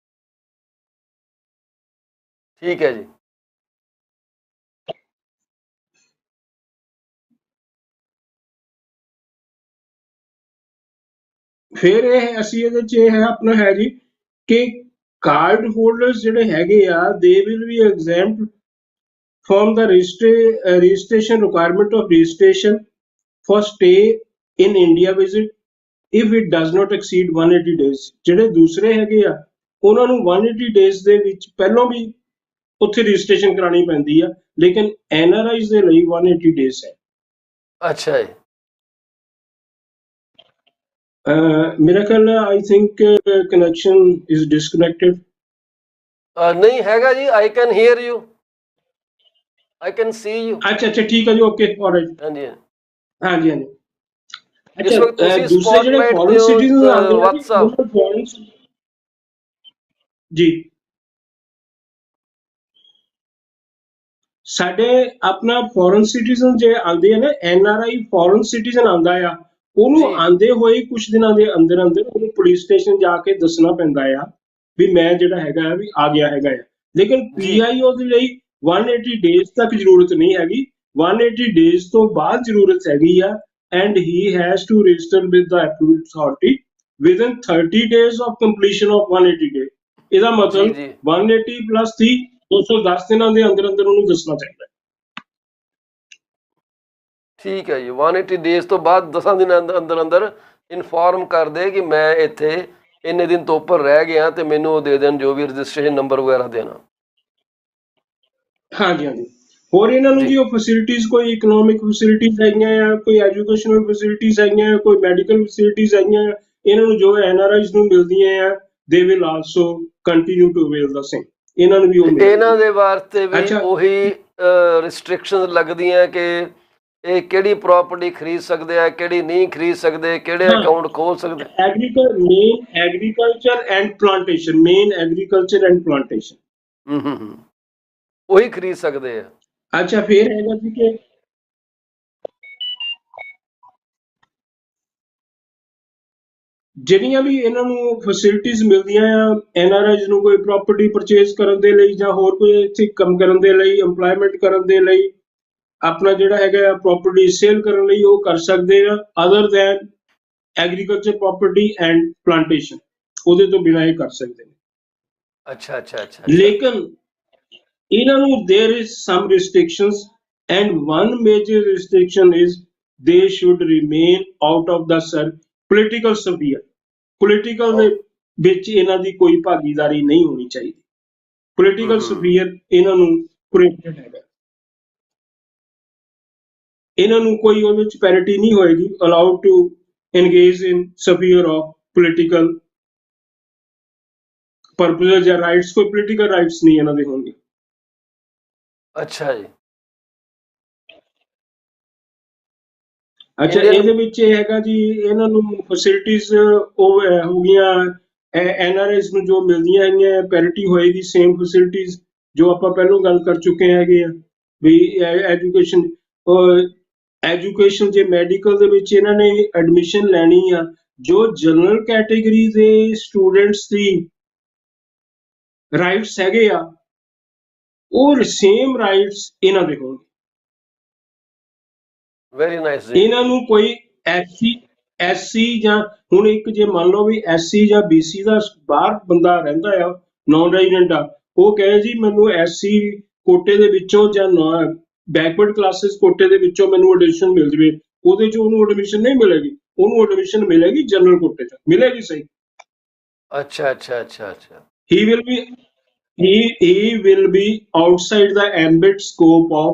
ਠੀਕ ਹੈ ਜੀ। ਫਿਰ ਇਹ ਅਸੀਂ ਇਹਦੇ 'ਚ ਇਹ ਹੈ ਆਪਣਾ ਹੈ ਜੀ ਕਿ ਕਾਰਡ ਹੋਲਡਰਸ ਜਿਹੜੇ ਹੈਗੇ ਆ, they will be exempt from the registration requirement of registration for stay in India visit if it does not exceed 180 days। ਜਿਹੜੇ ਦੂਸਰੇ ਹੈਗੇ ਆ ਉਹਨਾਂ ਨੂੰ 180 days ਦੇ ਵਿੱਚ ਪਹਿਲਾਂ ਵੀ ਉੱਥੇ ਰਜਿਸਟ੍ਰੇਸ਼ਨ ਕਰਾਉਣੀ ਪੈਂਦੀ ਆ, ਲੇਕਿਨ NRIs ਦੇ ਲਈ 180 days ਹੈ। ਅੱਛਾ ਜੀ। ਮੇਰਾ ਖਿਆਲ I think connection is disconnected. ਨਹੀਂ ਹੈਗਾ ਜੀ, I can hear you. I can see you. अच्छा अच्छा ठीक है जी, ओके ऑलराइट। ਹਾਂਜੀ हाँ जी हाँ जी। ਇਸ अच्छा ਵਕਤ ਤੁਸੀਂ दूसरे ਜਿਹੜੇ ਸਪੌਟਲਾਈਟ ਤੇ ਫੋਰਨ ਹੋ ਸਿਟੀਜ਼ਨ ਆਉਂਦੇ ਆ ਜੀ, ਵਤਸ ਸਾਹਿਬ। ਉਹਨਾਂ ਫੋਰਨ ਜੀ ਸਾਡੇ ਆਪਣਾ ਫੋਰਨ ਸਿਟੀਜ਼ਨ ਜੇ ਆਉਂਦੇ ਆ ਨਾ, NRI ਫੋਰਨ ਸਿਟੀਜ਼ਨ ਆਉਂਦਾ ਆ, ਉਹਨੂੰ ਜੀ ਆਉਂਦੇ ਹੋਏ ਕੁਝ ਦਿਨਾਂ ਦੇ ਅੰਦਰ ਅੰਦਰ ਉਹਨੂੰ ਪੁਲਿਸ ਸਟੇਸ਼ਨ ਜਾ ਕੇ ਦੱਸਣਾ ਪੈਂਦਾ ਆ ਵੀ ਮੈਂ ਜਿਹੜਾ ਹੈਗਾ ਵੀ ਆ ਗਿਆ ਹੈਗਾ ਆ। ਲੇਕਿਨ ਜੀ PIO ਦੇ ਲਈ 180 ਡੇਜ਼ ਤੱਕ ਜ਼ਰੂਰਤ ਨਹੀਂ ਹੈਗੀ, 180 ਡੇਜ਼ ਤੋਂ ਬਾਅਦ ਜ਼ਰੂਰਤ ਹੈਗੀ ਆ। And he has to register with the approved authority within 30 days of completion of 180 days। ਇਹਦਾ ਜੀ ਮਤਲਬ ਜੀ 180 plus 30 210 ਦਿਨਾਂ ਦੇ ਅੰਦਰ ਅੰਦਰ ਉਹਨੂੰ ਦੱਸਣਾ ਚਾਹੀਦਾ ਹੈ। ਠੀਕ ਹੈ ਜੀ। 180 ਡੇਜ਼ ਤੋਂ ਬਾਅਦ 10 ਦਿਨਾਂ ਦੇ ਅੰਦਰ ਅੰਦਰ ਇਨਫੋਰਮ ਕਰ ਦੇ ਕਿ ਮੈਂ ਇੱਥੇ ਇੰਨੇ ਦਿਨ ਤੋਂ ਉੱਪਰ ਰਹਿ ਗਿਆ ਤੇ ਮੈਨੂੰ ਉਹ ਦੇ ਦੇਣ ਜੋ ਵੀ ਰਜਿਸਟ੍ਰੇਸ਼ਨ ਨੰਬਰ ਵਗੈਰਾ ਦੇਣਾ। ਹਾਂਜੀ ਹਾਂਜੀ। ਹੋਰ ਇਹਨਾਂ ਨੂੰ ਜੀ ਜੀ ਉਹ ਫੈਸਿਲਿਟੀਜ਼, ਕੋਈ ਇਕਨੋਮਿਕ ਫੈਸਿਲਿਟੀਜ਼ ਹੈਗੀਆਂ ਆ, ਕੋਈ ਐਜੂਕੇਸ਼ਨਲ ਫੈਸਿਲਿਟੀਜ਼ ਹੈਗੀਆਂ ਆ, ਕੋਈ ਮੈਡੀਕਲ ਫੈਸਿਲਿਟੀਜ਼ ਹੈਗੀਆਂ ਆ, ਇਹਨਾਂ ਨੂੰ ਜੋ NRIs ਨੂੰ ਮਿਲਦੀਆਂ ਆ, they will also continue to avail the same, ਇਹਨਾਂ ਨੂੰ ਵੀ ਉਹ ਤੇ ਇਹਨਾਂ ਮਿਲੇਗੀ। ਦੇ ਵਾਸਤੇ ਵੀ ਅੱਛਾ ਉਹੀ ਰਿਸਟ੍ਰਿਕਸ਼ਨਸ ਲੱਗਦੀਆਂ ਕਿ ਇਹ ਕਿਹੜੀ ਪ੍ਰਾਪਰਟੀ ਖਰੀਦ ਸਕਦੇ ਆ, ਕਿਹੜੀ ਨਹੀਂ ਖਰੀਦ ਸਕਦੇ, ਕਿਹੜੇ ਹਾਂ, ਅਕਾਊਂਟ ਖੋਲ ਸਕਦੇ। Agriculture and plantation, main agriculture and plantation. ਉਹੀ ਖਰੀਦ ਸਕਦੇ ਆ। ਅੱਛਾ ਫਿਰ ਹੈਗਾ ਜੀ ਕਿ ਜਿਹੜੀਆਂ ਵੀ ਇਹਨਾਂ ਨੂੰ ਫੈਸਿਲਿਟੀਜ਼ ਮਿਲਦੀਆਂ ਆ NRIs ਨੂੰ, ਕੋਈ ਪ੍ਰਾਪਰਟੀ ਪਰਚੇਜ਼ ਕਰਨ ਦੇ ਲਈ ਜਾਂ ਹੋਰ ਕੋਈ ਇੱਥੇ ਕੰਮ ਕਰਨ ਦੇ ਲਈ, EMPLOYMENT ਕਰਨ ਦੇ ਲਈ, ਆਪਣਾ ਜਿਹੜਾ ਹੈਗਾ ਪ੍ਰਾਪਰਟੀ ਸੇਲ ਕਰਨ ਲਈ, ਉਹ ਕਰ ਸਕਦੇ ਆ other than agriculture property and plantation, ਉਹਦੇ ਤੋਂ ਬਿਨਾਂ ਇਹ ਕਰ ਸਕਦੇ ਨੇ। ਅੱਛਾ ਅੱਛਾ ਅੱਛਾ ਅੱਛਾ। ਲੇਕਿਨ ਇਹਨਾਂ ਨੂੰ there is some restrictions and one major restriction is they should remain out of the political sphere। Political ਦੇ ਵਿੱਚ ਇਹਨਾਂ ਦੀ ਕੋਈ ਭਾਗੀਦਾਰੀ ਨਹੀਂ ਹੋਣੀ ਚਾਹੀਦੀ। ਪੋਲੀਟੀਕਲ ਸਫੀਅਰ ਇਹਨਾਂ ਨੂੰ ਪ੍ਰੋਹਿਬਿਟਡ ਹੈਗਾ, ਇਹਨਾਂ ਨੂੰ ਕੋਈ ਉਹਦੇ ਵਿੱਚ ਪੈਰਿਟੀ ਨਹੀਂ ਹੋਏਗੀ allowed to engage in sphere of political purposes ਜਾਂ ਰਾਈਟਸ, ਕੋਈ ਪੋਲੀਟੀਕਲ ਰਾਈਟਸ ਨਹੀਂ ਇਹਨਾਂ ਦੇ ਹੋਣਗੇ। ਅੱਛਾ ਜੀ। ਅੱਛਾ ਇਹਦੇ ਵਿੱਚ ਇਹ ਹੈਗਾ ਜੀ, ਇਹਨਾਂ ਨੂੰ ਫੈਸਿਲਿਟੀਜ਼ ਉਹ ਹੋ ਗਈਆਂ NRIs ਨੂੰ ਜੋ ਮਿਲਦੀਆਂ ਹੈਗੀਆਂ, ਪੈਰਿਟੀ ਹੋਏਗੀ, ਸੇਮ ਫੈਸਿਲਿਟੀਜ਼ ਜੋ ਆਪਾਂ ਪਹਿਲਾਂ ਗੱਲ ਕਰ ਚੁੱਕੇ ਹੈਗੇ ਆ ਵੀ ਐਜੂਕੇਸ਼ਨ ਜੇ ਮੈਡੀਕਲ ਦੇ ਵਿੱਚ ਇਹਨਾਂ ਨੇ ਐਡਮਿਸ਼ਨ ਲੈਣੀ ਆ, ਜੋ ਜਨਰਲ ਕੈਟੇਗਰੀ ਦੇ ਸਟੂਡੈਂਟਸ ਦੀ ਰਾਈਟਸ ਹੈਗੇ ਆ, ਉਹ ਸੇਮ ਰਾਈਟਸ ਇਹਨਾਂ ਦੇ ਹੋਣਗੇ। ਵੈਰੀ ਨਾਈਸ ਜੀ। ਇਹਨਾਂ ਨੂੰ ਕੋਈ SC ਜਾਂ ਹੁਣ ਇੱਕ ਜੇ ਮੰਨ ਲਓ ਵੀ SC ਜਾਂ BC ਦਾ ਬਾਹਰ ਬੰਦਾ ਰਹਿੰਦਾ ਆ, ਨਾਨ ਰੈਜ਼ੀਡੈਂਟ ਆ, ਉਹ ਕਹੇ ਜੀ ਮੈਨੂੰ SC ਕੋਟੇ ਦੇ ਵਿੱਚੋਂ ਜਾਂ ਬੈਕਵਰਡ ਕਲਾਸਿਸ ਕੋਟੇ ਦੇ ਵਿੱਚੋਂ ਮੈਨੂੰ ਐਡਮਿਸ਼ਨ ਮਿਲ ਜਵੇ, ਉਹਦੇ 'ਚ ਉਹਨੂੰ ਐਡਮਿਸ਼ਨ ਨਹੀਂ ਮਿਲੇਗੀ, ਉਹਨੂੰ ਐਡਮਿਸ਼ਨ ਮਿਲੇਗੀ ਜਨਰਲ ਕੋਟੇ 'ਚ ਮਿਲੇਗੀ। ਸਹੀ। ਅੱਛਾ ਅੱਛਾ ਅੱਛਾ ਅੱਛਾ। he will be outside the ambit scope of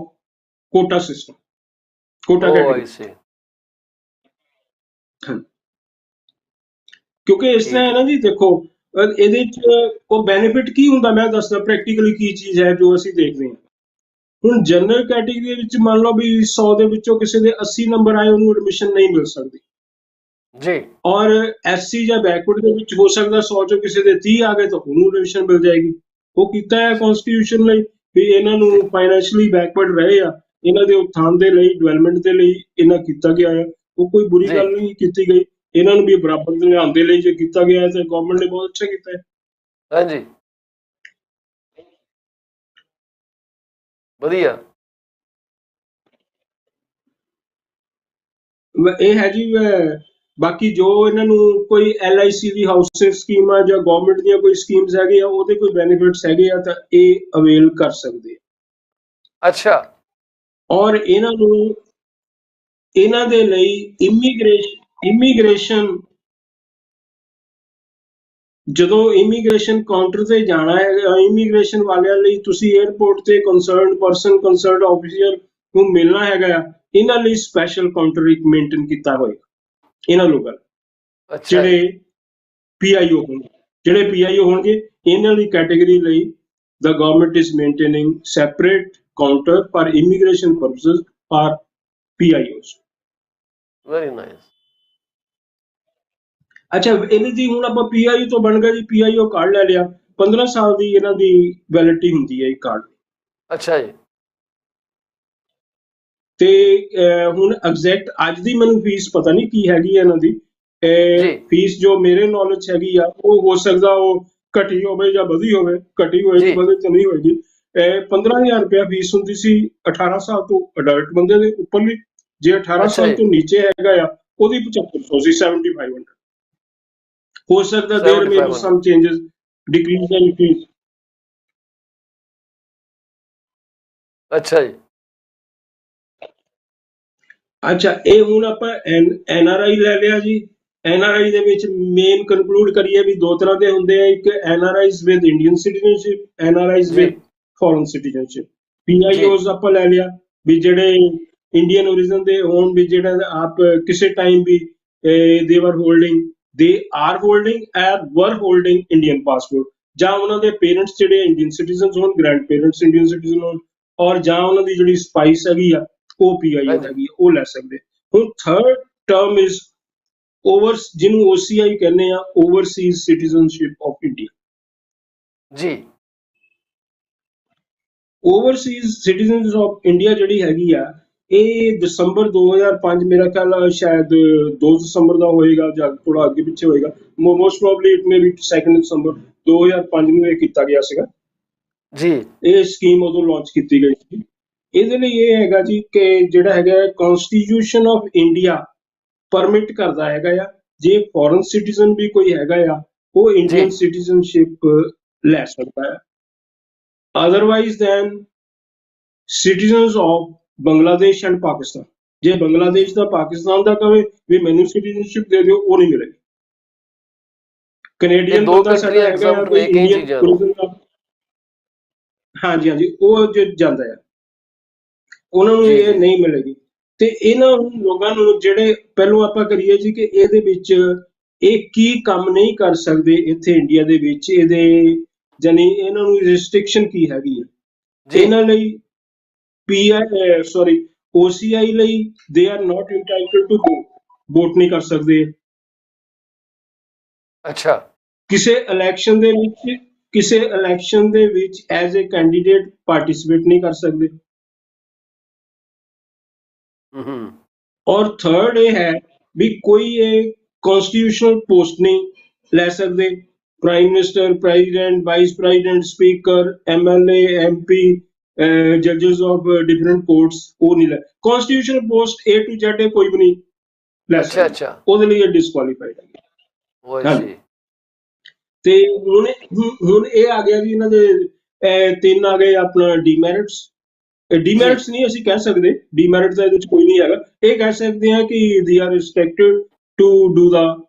quota system, quota category। ਕਿਉਂਕਿ ਇਸ ਤਰ੍ਹਾਂ ਹੈ ਨਾ ਜੀ, ਦੇਖੋ ਇਹਦੇ 'ਚ ਉਹ ਬੈਨੀਫਿਟ ਕੀ ਹੁੰਦਾ, ਮੈਂ ਦੱਸਦਾ ਪ੍ਰੈਕਟੀਕਲੀ ਕੀ ਚੀਜ਼ ਹੈ ਜੋ ਅਸੀਂ ਦੇਖਦੇ ਹਾਂ। ਹੁਣ ਜਨਰਲ ਕੈਟੇਗਰੀ ਦੇ ਵਿੱਚ ਮੰਨ ਲਓ ਵੀ 100 ਦੇ ਵਿੱਚੋਂ ਕਿਸੇ ਦੇ 80 ਨੰਬਰ ਆਏ, ਉਹਨੂੰ ਐਡਮਿਸ਼ਨ ਨਹੀਂ ਮਿਲ ਸਕਦੀ ਜੀ। ਔਰ SC ਜਾਂ ਬੈਕਵਰਡ ਦੇ ਵਿੱਚ ਹੋ ਸਕਦਾ 100 ਚੋਂ ਕਿਸੇ ਦੇ 30 ਆ ਗਏ ਤਾਂ ਉਹਨੂੰ ਐਡਮਿਸ਼ਨ ਮਿਲ ਜਾਏਗੀ। ਉਹ ਕੀਤਾ ਹੈ ਕਨਸਟੀਟਿਊਸ਼ਨ ਲਈ ਵੀ ਇਹਨਾਂ ਨੂੰ ਫਾਈਨੈਂਸ਼ਲੀ ਬੈਕਵਰਡ ਰਹੇ ਆ, ਇਹਨਾਂ ਦੇ ਉਤਥਾਨ ਦੇ ਲਈ, ਡਿਵੈਲਪਮੈਂਟ ਦੇ ਲਈ ਇਹਨਾਂ ਕੀਤਾ ਗਿਆ ਹੈ। ਉਹ ਕੋਈ ਬੁਰੀ ਗੱਲ ਨਹੀਂ ਕੀਤੀ ਗਈ, ਇਹਨਾਂ ਨੂੰ ਵੀ ਬਰਾਬਰ ਦੇ ਲਿਆਉਣ ਦੇ ਲਈ ਜੇ ਕੀਤਾ ਗਿਆ ਹੈ ਤਾਂ ਗਵਰਨਮੈਂਟ ਨੇ ਬਹੁਤ ਅੱਛਾ ਕੀਤਾ ਹੈ। ਹਾਂਜੀ ਵਧੀਆ। ਇਹ ਹੈ ਜੀ। ਬਾਕੀ ਜੋ ਇਹਨਾਂ ਨੂੰ ਕੋਈ LIC ਦੀ ਹਾਊਸਿੰਗ ਸਕੀਮ ਆ ਜਾਂ ਗਵਰਨਮੈਂਟ ਦੀਆਂ ਕੋਈ ਸਕੀਮਸ ਹੈਗੇ ਆ, ਉਹਦੇ ਕੋਈ ਬੈਨੀਫਿਟਸ ਹੈਗੇ ਆ ਤਾਂ ਇਹ ਅਵੇਲ ਕਰ ਸਕਦੇ ਆ। ਅੱਛਾ। ਔਰ ਇਹਨਾਂ ਨੂੰ ਇਹਨਾਂ ਦੇ ਲਈ ਇਮੀਗ੍ਰੇਸ਼ਨ ਜਦੋਂ ਇਮੀਗ੍ਰੇਸ਼ਨ ਕਾਊਂਟਰ ਤੇ ਜਾਣਾ ਹੈ, ਇਮੀਗ੍ਰੇਸ਼ਨ ਵਾਲਿਆਂ ਲਈ ਤੁਸੀਂ 에ਅਰਪੋਰਟ ਤੇ ਕੰਸਰਨਡ ਆਫੀਸਰ ਨੂੰ ਮਿਲਣਾ ਹੈਗਾ ਆ, ਇਹਨਾਂ ਲਈ ਸਪੈਸ਼ਲ ਕਾਊਂਟਰ ਇੱਕ ਮੇਨਟੇਨ ਕੀਤਾ ਹੋਏਗਾ ਇਹਨਾਂ ਲੋਕਾਂ ਜਿਹੜੇ PIO ਹੋਣਗੇ, ਇਹਨਾਂ ਦੀ ਕੈਟੇਗਰੀ ਲਈ the government is maintaining separate counter for immigration purposes or PIOs. Very nice. ਅੱਛਾ, ਇਹਦੀ ਜੀ ਹੁਣ ਆਪਾਂ PIO ਤੋਂ ਬਣ ਗਿਆ ਜੀ, PIO ਕਾਰਡ ਲੈ ਲਿਆ, 15 ਸਾਲ ਦੀ ਇਹਨਾਂ ਦੀ ਵੈਲਿਡਿਟੀ ਹੁੰਦੀ ਹੈ ਇਹ ਕਾਰਡ। ਅੱਛਾ ਜੀ। ਤੇ ਹੁਣ ਐਗਜ਼ੈਕਟ ਅੱਜ ਦੀ ਮੈਨੂੰ ਫੀਸ ਪਤਾ ਨਹੀਂ ਕੀ ਹੈਗੀ ਇਹਨਾਂ ਦੀ। ਜੀ ਫੀਸ ਜੋ ਮੇਰੇ ਨੌਲੇਜ ਹੈਗੀ ਆ, ਉਹ ਹੋ ਸਕਦਾ ਉਹ ਘਟੀ ਹੋਵੇ ਜਾਂ ਵਧੀ ਹੋਵੇ, ਘਟੀ ਹੋਏਗੀ ਜੀ ਵਧੀ ਤਾਂ ਨਹੀਂ ਹੋਏਗੀ। 15,000 ਰੁਪਇਆ ਫੀਸ ਹੁੰਦੀ ਸੀ 18 ਸਾਲ ਤੋਂ ਅਡਲਟ ਬੰਦੇ ਦੇ ਉੱਪਰਲੀ। ਜੇ 18 ਅੱਛਾ ਸਾਲ ਜੀ। ਤੋਂ ਨੀਚੇ ਹੈਗਾ ਆ, ਉਹਦੀ 7500 ਸੀ, 7500। ਹੋ ਸਕਦਾ there may be 7500 some changes, decrease and increase. ਅੱਛਾ ਜੀ। ਅੱਛਾ, ਇਹ ਹੁਣ ਆਪਾਂ NRI ਲੈ ਲਿਆ ਜੀ। NRI ਦੇ ਵਿੱਚ ਮੇਨ ਕਨਕਲੂਡ ਕਰੀਏ ਵੀ ਦੋ ਤਰ੍ਹਾਂ ਦੇ ਹੁੰਦੇ ਆ, ਇੱਕ NRIs with Indian citizenship, NRIs ਜੀ ਵਿਦ ਫੋਰਨ ਸਿਟੀਜ਼ਨਸ਼ਿਪ। ਜੀ PIOs ਆਪਾਂ ਲੈ ਲਿਆ ਵੀ ਜਿਹੜੇ ਇੰਡੀਅਨ ਓਰੀਜਨ ਦੇ ਹੋਣ, ਵੀ ਜਿਹੜਾ ਆਪ ਕਿਸੇ ਟਾਈਮ ਵੀ they are holding and were holding Indian passport, ਜਾਂ ਉਹਨਾਂ ਦੇ ਪੇਰੈਂਟਸ ਜਿਹੜੇ ਇੰਡੀਅਨ ਸਿਟੀਜ਼ਨਸ ਹੋਣ, ਗ੍ਰੈਂਡ ਪੇਰੈਂਟਸ ਇੰਡੀਅਨ ਸਿਟੀਜ਼ਨ ਹੋਣ, ਔਰ ਜਾਂ ਉਹਨਾਂ ਦੀ ਜਿਹੜੀ ਸਪਾਈਸ ਹੈਗੀ ਆ ਉਹ PIO ਹਾਂਜੀ ਹੈਗੀ ਆ, ਉਹ ਲੈ ਸਕਦੇ। ਹੁਣ ਥਰਡ ਟਰਮ ਇਜ਼ ਓਵਰ, ਜਿਹਨੂੰ OCI ਕਹਿੰਦੇ ਆ, ਓਵਰਸੀਜ਼ ਸਿਟੀਜ਼ਨਸ਼ਿਪ ਆਫ ਇੰਡੀਆ। ਜੀ ਓਵਰਸੀਜ਼ ਸਿਟੀਜ਼ਨਸ ਆਫ ਇੰਡੀਆ ਜਿਹੜੀ ਹੈਗੀ ਆ, ਇਹ ਦਸੰਬਰ 2005, ਮੇਰਾ ਖਿਆਲ ਸ਼ਾਇਦ 2 ਦਸੰਬਰ ਦਾ ਹੋਏਗਾ ਜਾਂ ਥੋੜਾ ਅੱਗੇ ਪਿੱਛੇ ਹੋਏਗਾ, most probably it may be 2 ਦਸੰਬਰ 2005 ਨੂੰ ਇਹ ਕੀਤਾ ਗਿਆ ਸੀਗਾ। ਜੀ ਇਹ ਸਕੀਮ ਉਦੋਂ ਲਾਂਚ ਕੀਤੀ ਗਈ ਸੀ। ਇਹਦੇ ਲਈ ਇਹ ਹੈਗਾ ਜੀ ਕਿ ਜਿਹੜਾ ਹੈਗਾ ਕਨਸਟੀਟਿਊਸ਼ਨ ਆਫ ਇੰਡੀਆ ਪਰਮਿਟ ਕਰਦਾ ਹੈਗਾ ਆ, ਜੇ ਫੋਰਨ ਸਿਟੀਜ਼ਨ ਵੀ ਕੋਈ ਹੈਗਾ ਆ, ਉਹ ਜੀ ਇੰਡੀਅਨ ਸਿਟੀਜ਼ਨਸ਼ਿਪ ਲੈ ਸਕਦਾ ਹੈ। Otherwise than citizens of Bangladesh and Pakistan, ਜੇ ਬੰਗਲਾਦੇਸ਼ ਦਾ ਪਾਕਿਸਤਾਨ ਦਾ ਕਵੇ ਵੀ ਮੈਨੂੰ ਸਿਟੀਜ਼ਨਸ਼ਿਪ ਦੇ ਦਿਓ, ਉਹ ਨਹੀਂ ਮਿਲੇਗੀ। ਇਹ ਕੈਨੇਡੀਅਨ ਦੋ ਬੰਦਾ ਸਾਡਾ ਕੰਟਰੀਆਂ ਹੈਗਾ ਆ ਐਗਜ਼ੈਂਪਟ ਕੋਈ ਨੇ ਕਈ ਇੰਡੀਅਨ ਚੀਜ਼ਾਂ ਤੋਂ। ਓਰੀਜਨ ਦਾ, ਹਾਂਜੀ ਹਾਂਜੀ, ਉਹ ਜੇ ਜਾਂਦਾ ਆ, ਉਹਨਾਂ ਨੂੰ ਜੀ ਇਹ ਜੀ ਨਹੀਂ ਮਿਲੇਗੀ। ਤੇ ਇਹਨਾਂ ਲੋਕਾਂ ਨੂੰ ਜਿਹੜੇ ਪਹਿਲੋਂ ਆਪਾਂ ਕਰੀਏ ਜੀ ਕਿ ਇਹਦੇ ਵਿੱਚ ਇਹ ਕੀ ਕੰਮ ਨਹੀਂ ਕਰ ਸਕਦੇ ਇੱਥੇ ਇੰਡੀਆ ਦੇ ਵਿੱਚ, ਇਹਦੇ ਜਾਨੀ ਇਹਨਾਂ ਨੂੰ ਰਿਸਟ੍ਰਿਕਸ਼ਨ ਕੀ ਹੈਗੀ ਹੈ ਜੀ ਇਹਨਾਂ ਲਈ। OCI ਲਈ they are not entitled to vote ਨਹੀਂ ਕਰ ਸਕਦੇ। ਅੱਛਾ ਕਿਸੇ ਇਲੈਕਸ਼ਨ ਦੇ ਵਿੱਚ ਐਜ਼ ਏ ਕੈਂਡੀਡੇਟ ਪਾਰਟਿਸਿਪੇਟ ਨਹੀਂ ਕਰ ਸਕਦੇ। ਹੂੰ ਔਰ ਥਰਡ ਇਹ ਹੈ ਵੀ ਕੋਈ ਇਹ ਕਨਸਟੀਟਿਊਸ਼ਨਲ ਪੋਸਟ ਨਹੀਂ ਲੈ ਸਕਦੇ। Prime minister, president, vice president, speaker, MLA, MP, ਜੱਜਸ ਆਫ ਡਿਫਰੈਂਟ ਕੋਰਟਸ, ਉਹ ਨਹੀਂ ਲੈ। Constitutional post A to Z ਕੋਈ ਵੀ ਨਹੀਂ ਲੈ ਅੱਛਾ ਸਕਦਾ, ਅੱਛਾ ਉਹਦੇ ਲਈ ਇਹ ਡਿਸਕੁਆਲੀਫਾਈਡ ਹੈ। ਉਹ ਹਾਂਜੀ, ਸੀ ਤੇ ਹੁਣ ਇਹ ਆ ਗਿਆ ਜੀ ਇਹਨਾਂ ਦੇ ਤਿੰਨ ਆ ਗਏ ਆਪਣਾ ਡੀਮੈਰਿਟਸ। ਜੀ ਡੀਮੈਰਿਟਸ ਨਹੀਂ ਅਸੀਂ ਕਹਿ ਸਕਦੇ, ਡੀਮੈਰਿਟਸ ਦਾ ਇਹਦੇ ਵਿੱਚ ਕੋਈ ਨਹੀਂ ਹੈਗਾ। ਇਹ ਕਹਿ ਸਕਦੇ ਹਾਂ ਕਿ they are restricted to do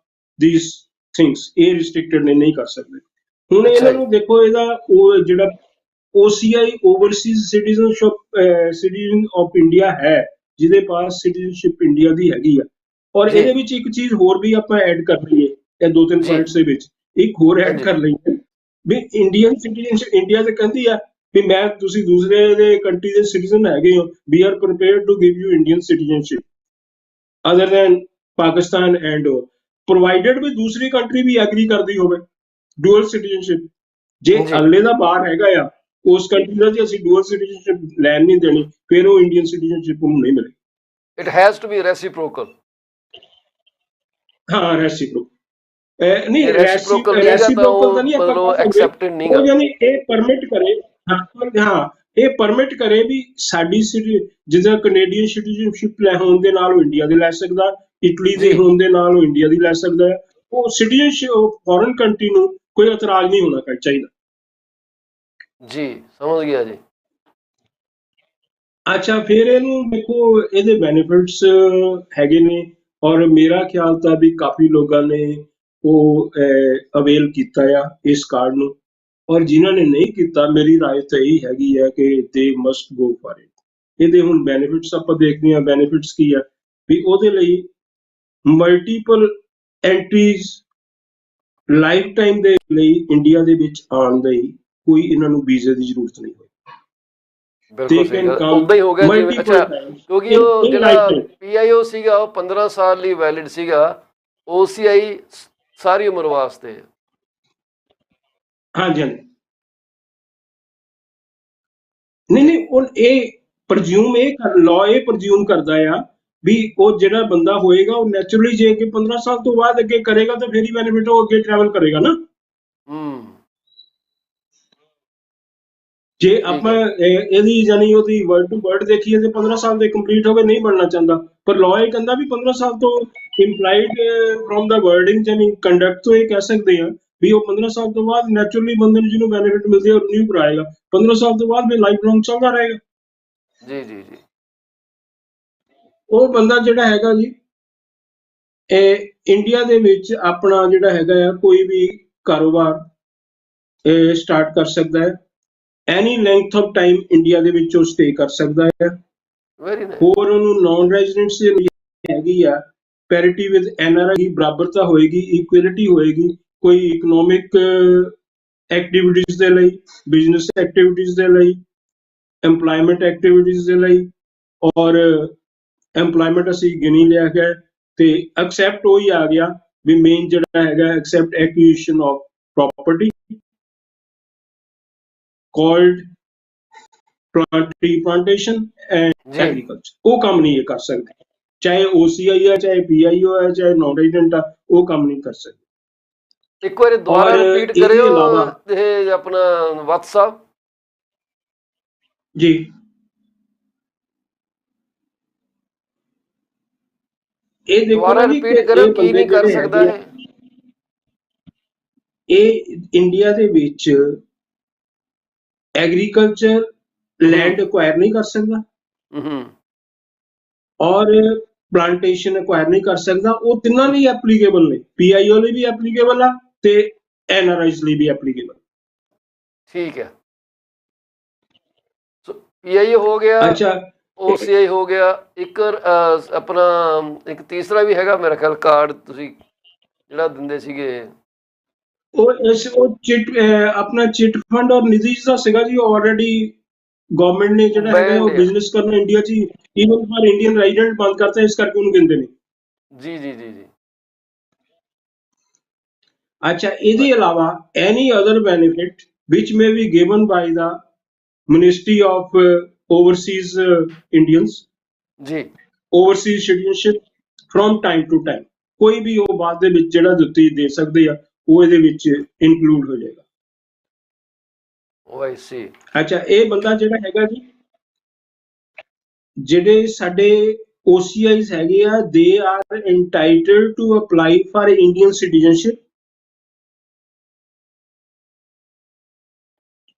these things, ਇਹ ਰਿਸਟ੍ਰਿਕਟਡ ਨਹੀਂ ਕਰ ਸਕਦੇ। ਹੁਣ ਅੱਛਾ ਇਹਨਾਂ ਜੀ ਨੂੰ ਦੇਖੋ, ਇਹਦਾ ਉਹ ਜਿਹੜਾ OCI Overseas citizen of India ਹੈ, ਜਿਹਦੇ ਪਾਸ ਸਿਟੀਜ਼ਨਸ਼ਿਪ ਇੰਡੀਆ ਦੀ ਹੈਗੀ ਆ। ਔਰ ਜੀ ਇਹਦੇ ਵਿੱਚ ਇੱਕ ਚੀਜ਼ ਹੋਰ ਵੀ ਆਪਾਂ ਐਡ ਕਰ ਲਈਏ, ਇਹ ਦੋ ਤਿੰਨ ਜੀ ਪੁਆਇੰਟਸ ਦੇ ਵਿੱਚ ਇੱਕ ਹੋਰ ਐਡ ਹਾਂਜੀ ਕਰ ਲਈਏ ਵੀ ਇੰਡੀਅਨ ਸਿਟੀਜ਼ਨਸ਼ਿਪ ਇੰਡੀਆ ਤੇ ਕਹਿੰਦੀ ਆ ਵੀ ਮੈਂ, ਤੁਸੀਂ ਦੂਸਰੇ ਦੇ ਕੰਟਰੀ ਦੇ ਸਿਟੀਜ਼ਨ ਹੈਗੇ ਹੋ, we are prepared to give you Indian citizenship other than Pakistan and provided we ਦੂਸਰੀ ਕੰਟਰੀ ਵੀ ਐਗਰੀ ਕਰਦੀ ਹੋਵੇ ਡੂਅਲ ਸਿਟੀਜ਼ਨਸ਼ਿਪ। ਜੇ ਜੀ ਅਗਲੇ ਦਾ ਬਾਹਰ ਹੈਗਾ ਆ ਉਸ ਕੰਟਰੀ ਦਾ, ਜੇ ਅਸੀਂ ਡੂਅਲ ਸਿਟੀਜ਼ਨਸ਼ਿਪ ਲੈਣ ਨਹੀਂ ਦੇਣੀ, ਫਿਰ ਉਹ ਇੰਡੀਅਨ ਸਿਟੀਜ਼ਨਸ਼ਿਪ ਨੂੰ ਨਹੀਂ ਮਿਲੇਗੀ। It has to be reciprocal. ਹਾਂ, ਰੈਸੀਪ੍ਰੋਕਲ ਨਹੀਂ, ਜੇ ਰੈਸੀਪ੍ਰੋਕਲ ਨਹੀਂਗਾ ਤਾਂ ਰੈਸੀਪ੍ਰੋਕਲ ਤਾਂ ਉਹ ਨਹੀਂ ਆਪਾਂ ਮਤਲਬ ਕਹਿ ਸਕਦੇ। ਐਕਸੈਪਟਡ ਨਹੀਂਗਾ। ਉਹ ਯਾਨੀ ਇਹ ਪਰਮਿਟ ਕਰੇ, ਹਾਂ ਇਹ ਪਰਮਿਟ ਕਰੇ ਵੀ ਸਾਡੀ ਜਿੱਦਾਂ ਕੈਨੇਡੀਅਨ ਸਿਟੀਜ਼ਨਸ਼ਿਪ ਲੈ ਹੋਣ ਦੇ ਨਾਲ ਉਹ ਇੰਡੀਆ ਦੇ ਲੈ ਸਕਦਾ, ਇਟਲੀ ਦੇ ਜੀ ਹੋਣ ਦੇ ਨਾਲ ਉਹ ਇੰਡੀਆ ਦੀ ਲੈ ਸਕਦਾ ਹੈ। ਉਹ ਸਿਟੀਜ਼ਨਸ਼ਿਪ ਫੋਰਨ ਕੰਟਰੀ ਨੂੰ ਕੋਈ ਇਤਰਾਜ਼ ਨਹੀਂ ਹੋਣਾ ਚਾਹੀਦਾ। ਜੀ ਸਮਝ ਗਿਆ ਜੀ। ਅੱਛਾ, ਫਿਰ ਇਹਨੂੰ ਦੇਖੋ, ਇਹਦੇ ਬੈਨੀਫਿਟਸ ਹੈਗੇ ਨੇ, ਔਰ ਮੇਰਾ ਖਿਆਲ ਤਾਂ ਵੀ ਕਾਫੀ ਲੋਕਾਂ ਨੇ ਉਹ ਅਵੇਲ ਕੀਤਾ ਆ ਇਸ ਕਾਰਡ ਨੂੰ, ਔਰ ਜਿਨ੍ਹਾਂ ਨੇ ਨਹੀਂ ਕੀਤਾ, ਮੇਰੀ ਰਾਏ ਤਾਂ ਇਹੀ ਹੈਗੀ ਹੈ ਕਿ ਦੇ ਮਸਟ ਗੋ ਫਾਰ ਇਟ। ਇਹਦੇ ਹੁਣ ਬੈਨੀਫਿਟਸ ਆਪਾਂ ਦੇਖਦੇ ਹਾਂ। ਬੈਨੀਫਿਟਸ ਕੀ ਆ ਵੀ ਉਹਦੇ ਲਈ ਮਲਟੀਪਲ ਐਂਟਰੀਜ਼ ਲਾਈਫ ਟਾਈਮ ਦੇ ਲਈ ਇੰਡੀਆ ਦੇ ਵਿੱਚ ਆਉਣ ਲਈ ਕੋਈ ਇਹਨਾਂ ਨੂੰ ਵੀਜ਼ੇ ਦੀ ਜ਼ਰੂਰਤ ਨਹੀਂ ਹੋਈ। ਬਿਲਕੁਲ ਸਹੀ can ਗੱਲ, come ਉਦਾਂ ਹੀ ਹੋ ਗਿਆ ਜਿਵੇਂ, multiple ਅੱਛਾ times ਕਿਉਂਕਿ ਉਹ in ਜਿਹੜਾ lifetime। PIO ਸੀਗਾ ਉਹ 15 ਸਾਲ ਲਈ ਵੈਲਿਡ ਸੀਗਾ, OCI ਸਾਰੀ ਉਮਰ ਵਾਸਤੇ ਹੈ। ਹਾਂਜੀ ਹਾਂਜੀ, ਨਹੀਂ ਜੀ ਨਹੀਂ, ਉਹ ਇਹ ਪ੍ਰਜ਼ਿਊਮ, ਇਹ ਲਾਅ ਇਹ ਪ੍ਰਜ਼ਿਊਮ ਕਰਦਾ ਆ ਵੀ ਉਹ ਜਿਹੜਾ ਬੰਦਾ ਹੋਏਗਾ ਉਹ ਨੈਚੁਰਲੀ ਜੇ ਕਿ 15 ਸਾਲ ਤੋਂ ਬਾਅਦ ਅੱਗੇ ਕਰੇਗਾ ਤਾਂ ਫਿਰ ਹੀ ਬੈਨੀਫਿਟ ਉਹ ਅੱਗੇ ਟਰੈਵਲ ਕਰੇਗਾ ਨਾ। ਹੂੰ ਜੇ ਠੀਕ ਆਪਾਂ ਹੈ। ਇਹਦੀ ਯਾਨੀ ਉਹਦੀ ਵਰਡ ਟੂ ਵਰਡ ਦੇਖੀਏ ਤੇ 15 ਸਾਲ ਦੇ ਕੰਪਲੀਟ ਹੋ ਕੇ ਨਹੀਂ ਬਣਨਾ ਚਾਹੁੰਦਾ, ਪਰ ਲਾਅ ਇਹ ਕਹਿੰਦਾ ਵੀ 15 ਸਾਲ ਤੋਂ ਇੰਪਲਾਈਡ ਫਰੋਮ ਦਾ ਵਰਡਿੰਗ ਯਾਨੀ ਕੰਡਕਟ ਤੋਂ ਇਹ ਕਹਿ ਸਕਦੇ ਆ ਵੀ ਉਹ 15 ਸਾਲ ਤੋਂ ਬਾਅਦ ਨੈਚੁਰਲੀ ਬੰਦੇ ਨੂੰ ਜਿਹਨੂੰ ਬੈਨੀਫਿਟ ਮਿਲਦੀ ਹੈ ਉਹ ਰਿਨਿਊ ਕਰਾਏਗਾ, 15 ਸਾਲ ਤੋਂ ਬਾਅਦ ਵੀ ਲਾਈਫ ਲੌਂਗ ਚੱਲਦਾ ਰਹੇਗਾ। ਜੀ ਜੀ ਜੀ ਉਹ ਬੰਦਾ ਜਿਹੜਾ ਹੈਗਾ ਜੀ, ਇਹ ਇੰਡੀਆ ਦੇ ਵਿੱਚ ਆਪਣਾ ਜਿਹੜਾ ਹੈਗਾ ਆ ਕੋਈ ਵੀ ਕਾਰੋਬਾਰ ਸਟਾਰਟ ਕਰ ਸਕਦਾ ਹੈ, ਐਨੀ ਲੈਂਥ ਆਫ ਟਾਈਮ ਇੰਡੀਆ ਦੇ ਵਿੱਚ ਉਹ ਸਟੇ ਕਰ ਸਕਦਾ ਹੈ। Very nice. ਹੋਰ ਉਹਨੂੰ ਨਾਨ ਰੈਜ਼ੀਡੈਂਟਸ ਦੀ ਹੈਗੀ ਆ, ਪੈਰਿਟੀ ਵਿਦ NRI ਬਰਾਬਰਤਾ ਹੋਏਗੀ, ਇਕੁਐਲਿਟੀ ਹੋਏਗੀ, ਕੋਈ ਇਕਨੋਮਿਕ ਐਕਟੀਵਿਟੀਜ਼ ਦੇ ਲਈ, ਬਿਜ਼ਨਸ ਐਕਟੀਵਿਟੀਜ਼ ਦੇ ਲਈ, ਐਮਪਲਾਇਮੈਂਟ ਐਕਟੀਵਿਟੀਜ਼ ਦੇ ਲਈ, ਔਰ ਐਮਪਲਾਇਮੈਂਟ ਅਸੀਂ ਗਿਣੀ ਲਿਆ ਗਿਆ ਤੇ ਐਕਸੈਪਟ ਉਹੀ ਆ ਗਿਆ ਵੀ ਮੇਨ ਜਿਹੜਾ ਹੈਗਾ except acquisition of property called plantation and ਜੀ agriculture, ਉਹ ਕੰਮ ਨਹੀਂ ਇਹ ਕਰ ਸਕਦੇ, ਚਾਹੇ OCI ਆ, ਚਾਹੇ PIO ਹੈ, ਚਾਹੇ ਨॉन रेजिडेंट ਆ, ਉਹ ਕੰਮ ਨਹੀਂ ਕਰ ਸਕਦੇ। ਇੱਕ ਵਾਰੀ ਦੁਬਾਰਾ ਔਰ ਰਿਪੀਟ ਇਹਦੇ ਕਰਿਓ ਇਲਾਵਾ ਇਹ ਆਪਣਾ ਵਤਸ ਸਾਹਿਬ। ਜੀ, ਇਹ ਦੇਖੋ ਦੁਬਾਰਾ ਨਾ ਜੀ ਕਿ ਰਿਪੀਟ ਕਰਿਓ ਇਹ ਕੀ ਬੰਦੇ ਨਹੀਂ ਕਰ ਜਿਹੜੇ ਸਕਦਾ ਹੈਗੇ ਆ, ਇਹ। ਇਹ ਇੰਡੀਆ ਦੇ ਵਿੱਚ ਐਗਰੀਕਲਚਰ ਲੈਂਡ ਅਕਵਾਇਰ ਨਹੀਂ ਕਰ ਸਕਦਾ ਹੂੰ ਔਰ ਪਲਾਂਟੇਸ਼ਨ ਅਕਵਾਇਰ ਨਹੀਂ ਕਰ ਸਕਦਾ। ਉਹ ਤਿੰਨਾਂ ਲਈ ਐਪਲੀਕੇਬਲ ਨੇ, PIO ਲਈ ਵੀ ਐਪਲੀਕੇਬਲ ਆ ਤੇ NRIs ਲਈ ਵੀ ਐਪਲੀਕੇਬਲ। ਠੀਕ ਹੈ। ਸੋ PIO ਹੋ ਗਿਆ, ਅੱਛਾ, OCI ਹੋ ਗਿਆ, ਇੱਕ ਆਪਣਾ ਇੱਕ ਤੀਸਰਾ ਵੀ ਹੈਗਾ ਮੇਰਾ ਖਿਆਲ ਕਾਰਡ ਤੁਸੀਂ ਜਿਹੜਾ ਦਿੰਦੇ ਸੀਗੇ। ਉਹ ਚਿੱਟ ਆਪਣਾ ਚਿੱਟ ਫੰਡ ਔਰ ਨਿਧੀਜ ਦਾ ਸੀਗਾ ਜੀ, ਆਲਰੇਡੀ ਗਵਰਨਮੈਂਟ ਨੇ ਉਹ ਜਿਹੜਾ ਹੈਗਾ ਬੈਂਡ ਉਹ ਆ। ਬਿਜ਼ਨਸ ਕਰਨਾ ਇੰਡੀਆ 'ਚ ਈਵਨ ਫॉर ਇੰਡੀਅਨ ਰੈਜ਼ੀਡੈਂਟ ਬੰਦ ਕਰਤਾ, ਇਸ ਕਰਕੇ ਉਹਨੂੰ ਕਹਿੰਦੇ ਨੇ। ਜੀ ਜੀ ਜੀ ਜੀ ਅੱਛਾ, ਇਹਦੇ ਇਲਾਵਾ any other benefit which may be given by the ministry of overseas Indians, ਜੀ overseas citizenship from time to time, ਕੋਈ ਵੀ ਉਹ ਬਾਅਦ ਦੇ ਵਿੱਚ ਜਿਹੜਾ ਦਿੱਤੀ ਦੇ ਸਕਦੇ ਆ ਉਹ ਇਹਦੇ ਵਿੱਚ ਇਨਕਲੂਡ ਹੋ ਜਾਏਗਾ। ਉਹ ਆਈ ਸੀ। ਅੱਛਾ, ਇਹ ਬੰਦਾ ਜਿਹੜਾ ਹੈਗਾ ਜੀ, ਜਿਹੜੇ ਸਾਡੇ OCIs ਹੈਗੇ ਆ, they are entitled to apply for Indian citizenship.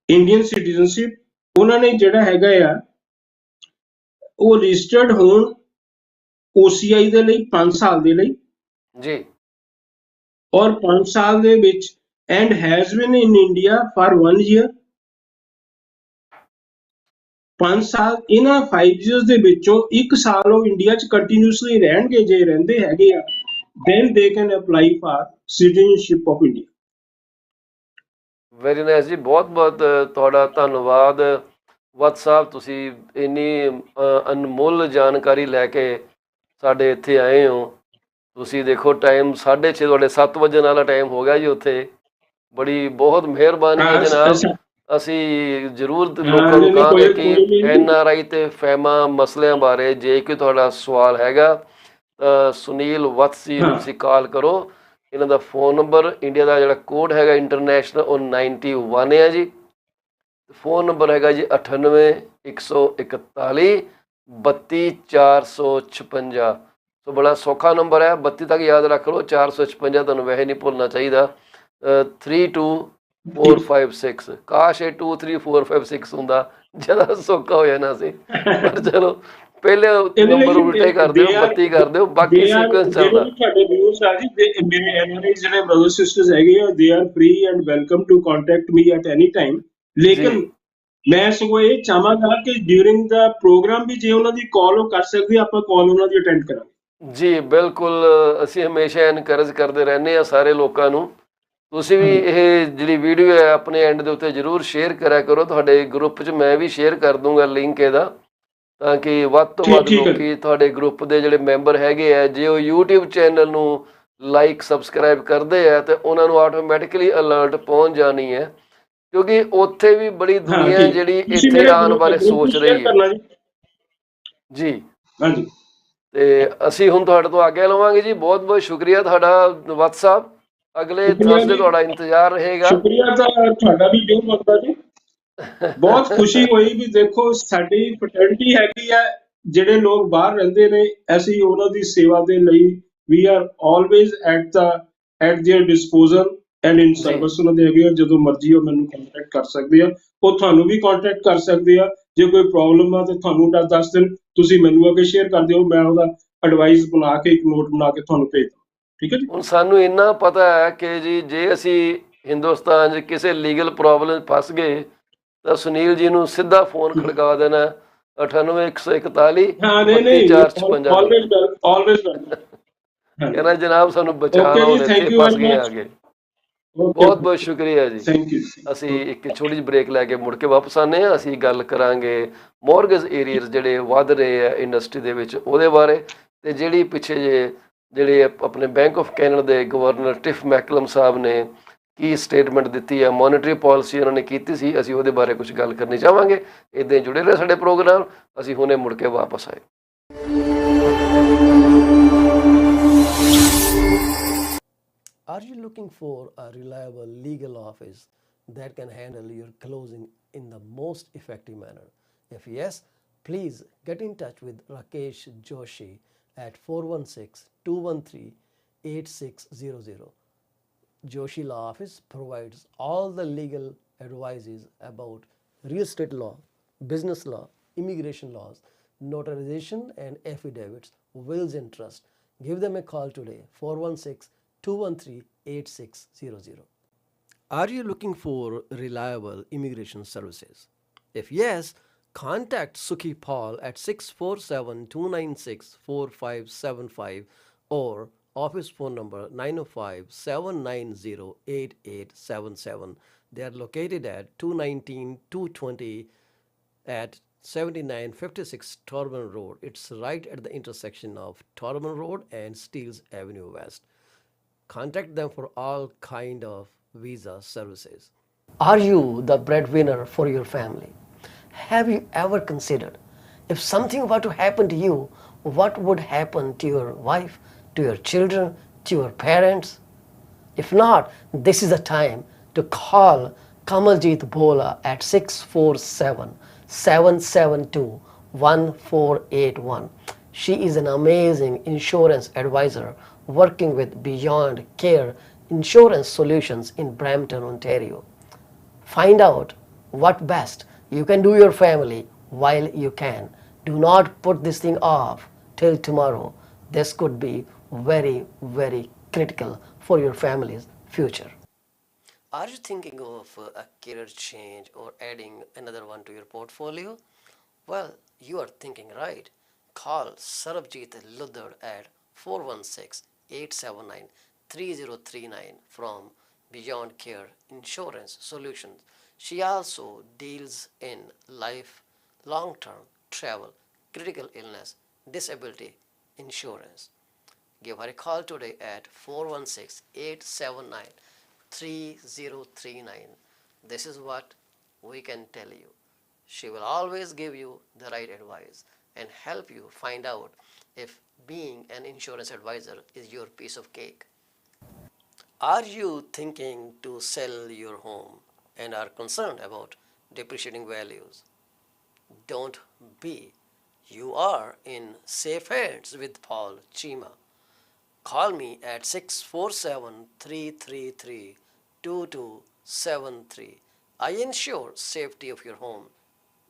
Indian citizenship ਉਹਨਾਂ ਨੇ ਜਿਹੜਾ ਹੈਗਾ ਆ ਉਹ ਰਜਿਸਟਰਡ ਹੋਣ OCI ਦੇ ਲਈ 5 ਸਾਲ ਦੇ ਲਈ, ਜੀ ਔਰ 5 ਸਾਲ ਦੇ ਵਿੱਚ and has been in India for 1 year। 5 ਸਾਲ, ਇਹਨਾਂ 5 years ਦੇ ਵਿੱਚੋਂ 1 ਸਾਲ ਉਹ ਇੰਡੀਆ 'ਚ ਕੰਟੀਨਿਊਸਲੀ ਰਹਿਣਗੇ, ਜੇ ਰਹਿੰਦੇ ਹੈਗੇ ਆ then they can apply for citizenship of India। Very nice ਜੀ, ਬਹੁਤ ਬਹੁਤ ਤੁਹਾਡਾ ਧੰਨਵਾਦ ਵਤਸ ਸਾਹਿਬ, ਤੁਸੀਂ ਇੰਨੀ ਅਨਮੁੱਲ ਜਾਣਕਾਰੀ ਲੈ ਕੇ ਸਾਡੇ ਇੱਥੇ ਆਏ ਹੋ। ਤੁਸੀਂ ਦੇਖੋ ਟਾਈਮ 6:30, ਤੁਹਾਡੇ 7 ਵਜੇ ਵਾਲਾ ਟਾਈਮ ਹੋ ਗਿਆ ਜੀ ਉੱਥੇ। ਬੜੀ ਬਹੁਤ ਮਿਹਰਬਾਨੀ ਹੈ ਜਨਾਬ। ਅਸੀਂ ਜ਼ਰੂਰ ਲੋਕਾਂ ਨੂੰ ਕਹਾਂਗੇ ਕਿ NRI ਤੇ ਫੈਮਾ ਮਸਲਿਆਂ ਬਾਰੇ ਜੇ ਕੋਈ ਤੁਹਾਡਾ ਸਵਾਲ ਹੈਗਾ ਤਾਂ ਸੁਨੀਲ ਵਤਸ ਜੀ ਨੂੰ ਤੁਸੀਂ ਕਾਲ ਕਰੋ। ਇਹਨਾਂ ਦਾ ਫੋਨ ਨੰਬਰ, ਇੰਡੀਆ ਦਾ ਜਿਹੜਾ ਕੋਡ ਹੈਗਾ ਇੰਟਰਨੈਸ਼ਨਲ, ਉਹ 91 ਹੈ ਜੀ। ਫੋਨ ਨੰਬਰ ਹੈਗਾ ਜੀ 98 141 32 456। ਸੋ ਬੜਾ ਸੌਖਾ ਨੰਬਰ ਹੈ, 32 ਤੱਕ ਯਾਦ ਰੱਖ ਲਓ, 456 ਤੁਹਾਨੂੰ ਵੈਸੇ ਨਹੀਂ ਭੁੱਲਣਾ ਚਾਹੀਦਾ। 32456। ਕਾਸ਼ ਇਹ 23456 ਹੁੰਦਾ, ਜ਼ਿਆਦਾ ਸੌਖਾ ਹੋ ਜਾਣਾ ਸੀ, ਪਰ ਚਲੋ ਪਹਿਲੇ ਨੰਬਰ ਉਲਟੇ ਕਰ ਦਿਓ, 32 ਕਰ ਦਿਓ, ਬਾਕੀ ਸੀਕੁਐਂਸ ਚੱਲਦਾ। ਤੁਹਾਡੇ ਵਿਊਅਰਸ ਆ ਜੀ, ਮੇਰੇ NRIs ਜਿਹੜੇ ਬ੍ਰਦਰ ਸਿਸਟਰਸ ਹੈਗੇ ਆ, they are free and welcome to contact me at any time. ਲੇਕਿਨ ਮੈਂ ਸਗੋਂ ਇਹ ਚਾਹਾਂਗਾ ਕਿ ਡਿਊਰਿੰਗ ਦਾ ਪ੍ਰੋਗਰਾਮ ਵੀ ਜੇ ਉਹਨਾਂ ਦੀ ਕਾਲ ਉਹ ਕਰ ਸਕਦੇ, ਆਪਾਂ ਕਾਲ ਉਹਨਾਂ ਦੀ ਅਟੈਂਡ ਕਰਾਂਗੇ। ਜੀ ਬਿਲਕੁਲ, ਅਸੀਂ ਹਮੇਸ਼ਾ ਐਨਕਰੇਜ ਕਰਦੇ ਰਹਿੰਦੇ ਹਾਂ ਸਾਰੇ ਲੋਕਾਂ ਨੂੰ ਤੁਸੀਂ ਵੀ ਇਹ ਜਿਹੜੀ ਵੀਡੀਓ ਹੈ ਆਪਣੇ ਐਂਡ ਦੇ ਉੱਤੇ ਜ਼ਰੂਰ ਸ਼ੇਅਰ ਕਰਿਆ ਕਰੋ। ਤੁਹਾਡੇ ਗਰੁੱਪ 'ਚ ਮੈਂ ਵੀ ਸ਼ੇਅਰ ਕਰ ਦੂੰਗਾ ਲਿੰਕ ਇਹਦਾ, ਤਾਂ ਕਿ ਵੱਧ ਤੋਂ ਵੱਧ ਠੀਕ ਹੈ ਲੋਕੀ ਤੁਹਾਡੇ ਗਰੁੱਪ ਦੇ ਜਿਹੜੇ ਮੈਂਬਰ ਹੈਗੇ ਆ, ਜੇ ਉਹ YouTube ਚੈਨਲ ਨੂੰ ਲਾਈਕ ਸਬਸਕ੍ਰਾਈਬ ਕਰਦੇ ਆ ਤੇ ਉਹਨਾਂ ਨੂੰ ਆਟੋਮੈਟਿਕਲੀ ਅਲਰਟ ਪਹੁੰਚ ਜਾਣੀ ਹੈ, ਕਿਉਂਕਿ ਉੱਥੇ ਵੀ ਬੜੀ ਹਾਂ ਦੁਨੀਆ ਠੀਕ ਜਿਹੜੀ ਤੁਸੀਂ ਇੱਥੇ ਮੇਰੇ ਆਉਣ ਬਾਰੇ ਗਰੁੱਪ ਸੋਚ ਨੂੰ ਸ਼ੇਅਰ ਰਹੀ ਹੈ ਕਰਨਾ ਜੀ। ਜੀ। ਹਾਂਜੀ ਤੇ ਅਸੀਂ ਹੁਣ ਤੁਹਾਡੇ ਤੋਂ ਆਗਿਆ ਲਵਾਂਗੇ ਜੀ। ਬਹੁਤ ਬਹੁਤ ਸ਼ੁਕਰੀਆ ਤੁਹਾਡਾ ਵਤ ਸਾਹਿਬ। ਅਗਲੇ ਸ਼ੁਕਰੀਆ ਥਰਸਡੇ ਜੀ, ਤੁਹਾਡਾ ਇੰਤਜ਼ਾਰ ਰਹੇਗਾ। ਸ਼ੁਕਰੀਆ ਤਾਂ ਤੁਹਾਡਾ ਵੀ ਜੋ ਮੰਗਦਾ ਜੀ। ਬਹੁਤ ਖੁਸ਼ੀ ਹੋਈ ਵੀ ਦੇਖੋ ਸਾਡੀ ਫਰਟਰਨਿਟੀ ਹੈਗੀ ਹੈ, ਜਿਹੜੇ ਲੋਕ ਬਾਹਰ ਰਹਿੰਦੇ ਨੇ ਅਸੀਂ ਉਹਨਾਂ ਦੀ ਸੇਵਾ ਦੇ ਲਈ we are always at their disposal and in ਜੀ। ਸਰਵਿਸ ਉਹਨਾਂ ਦੇ ਹੈਗੇ ਆ। ਜਦੋਂ ਮਰਜ਼ੀ ਉਹ ਮੈਨੂੰ ਕੰਟੈਕਟ ਕਰ ਸਕਦੇ ਆ, ਉਹ ਤੁਹਾਨੂੰ ਵੀ ਕੰਟੈਕਟ ਕਰ ਸਕਦੇ ਆ। ਜੇ ਕੋਈ ਪ੍ਰੋਬਲਮ ਆ ਤੇ ਤੁਹਾਨੂੰ ਦੱਸ ਦੇਣ, ਤੁਸੀਂ ਮੈਨੂੰ ਅੱਗੇ ਸ਼ੇਅਰ ਕਰ ਦਿਓ, ਮੈਂ ਉਹਦਾ ਐਡਵਾਈਸ ਬਣਾ ਕੇ ਇੱਕ ਨੋਟ ਬਣਾ ਕੇ ਤੁਹਾਨੂੰ ਭੇਜ ਦਵਾਂ। ਠੀਕ ਹੈ ਜੀ। ਹੁਣ ਸਾਨੂੰ ਇੰਨਾ ਪਤਾ ਹੈ ਕਿ ਜੀ ਜੇ ਅਸੀਂ ਹਿੰਦੁਸਤਾਨ 'ਚ ਕਿਸੇ ਲੀਗਲ ਪ੍ਰੋਬਲਮ 'ਚ ਫਸ ਗਏ ਤਾਂ ਸੁਨੀਲ ਜੀ ਨੂੰ ਸਿੱਧਾ ਫੋਨ ਖੜਕਾ ਦੇਣਾ 98141 ਹਾਂ ਨਹੀਂ ਨਹੀਂ, 32456। Always welcome. ਹਾਂਜੀ कहना जनाब सानू बचा ਓਕੇ लो, ਜੀ, हुण इत्थे ਥੈਂਕ ਯੂ फस ਵੈਰੀ गए ਮਚ। आगे। ਓਕੇ बहुत बहुत शुक्रिया जी। Thank you. ਅਸੀਂ ਇੱਕ ਛੋਟੀ ਜਿਹੀ ਬ੍ਰੇਕ ਲੈ ਕੇ ਮੁੜ ਕੇ ਵਾਪਸ ਆਨੇ ਆ। ਅਸੀਂ ਗੱਲ ਕਰਾਂਗੇ ਮੌਰਗੇਜ ਏਰੀਅਰਸ ਜਿਹੜੇ ਵੱਧ ਰਹੇ ਆ ਇੰਡਸਟਰੀ ਦੇ ਵਿੱਚ ਉਹਦੇ ਬਾਰੇ, ਤੇ ਜਿਹੜੀ ਪਿੱਛੇ ਜਿਹੜੇ ਆਪਣੇ ਬੈਂਕ ਆਫ ਕੈਨੇਡਾ ਦੇ ਗਵਰਨਰ ਟਿਫ ਮੈਕਲਮ ਸਾਹਿਬ ਨੇ ਕੀ ਸਟੇਟਮੈਂਟ ਦਿੱਤੀ ਹੈ, ਮੋਨਿਟਰੀ ਪਾਲਿਸੀ ਉਹਨਾਂ ਨੇ ਕੀਤੀ ਸੀ, ਅਸੀਂ ਉਹਦੇ ਬਾਰੇ ਕੁਝ ਗੱਲ ਕਰਨੀ ਚਾਹਾਂਗੇ। ਇੱਦਾਂ ਜੁੜੇ ਰਹੇ ਸਾਡੇ ਪ੍ਰੋਗਰਾਮ। ਅਸੀਂ ਹੁਣੇ ਮੁੜ ਕੇ ਵਾਪਸ ਆਏ। Are you looking for a reliable legal office that can handle your closing in the most effective manner? If yes, please get in touch with Rakesh Joshi at 416-213-8600. Joshi Law Office provides all the legal advices about real estate law, business law, immigration laws, notarization and affidavits, wills and trust. Give them a call today, 416-213-8600. Are you looking for reliable immigration services? If yes, contact Sukhi Paul at 647-296-4575 or office phone number 905-790-8877. They are located at 219-220 at 7956 Torban Road. It's right at the intersection of Torban Road and Steeles Avenue West. Contact them for all kind of visa services. Are you the breadwinner for your family? Have you ever considered if something were to happen to you, what would happen to your wife, to your children, to your parents? If not, this is the time to call Kamaljeet Bhola at 647-772-1481. She is an amazing insurance advisor working with Beyond Care Insurance Solutions in Brampton, Ontario. Find out what best you can do your family while you can. Do not put this thing off till tomorrow. This could be very, very critical for your family's future. Are you thinking of a career change or adding another one to your portfolio? Well, you are thinking right. Call Sarabjit Luddar at 416-879-3039 from Beyond Care Insurance Solutions. She also deals in life, long-term, travel, critical illness, disability insurance. Give her a call today at 416-879-3039. This is what we can tell you. She will always give you the right advice and help you find out if being an insurance advisor is your piece of cake. Are you thinking to sell your home and are concerned about depreciating values? Don't be. You are in safe hands with Paul Chima. Call me at 647-333-2273. I ensure safety of your home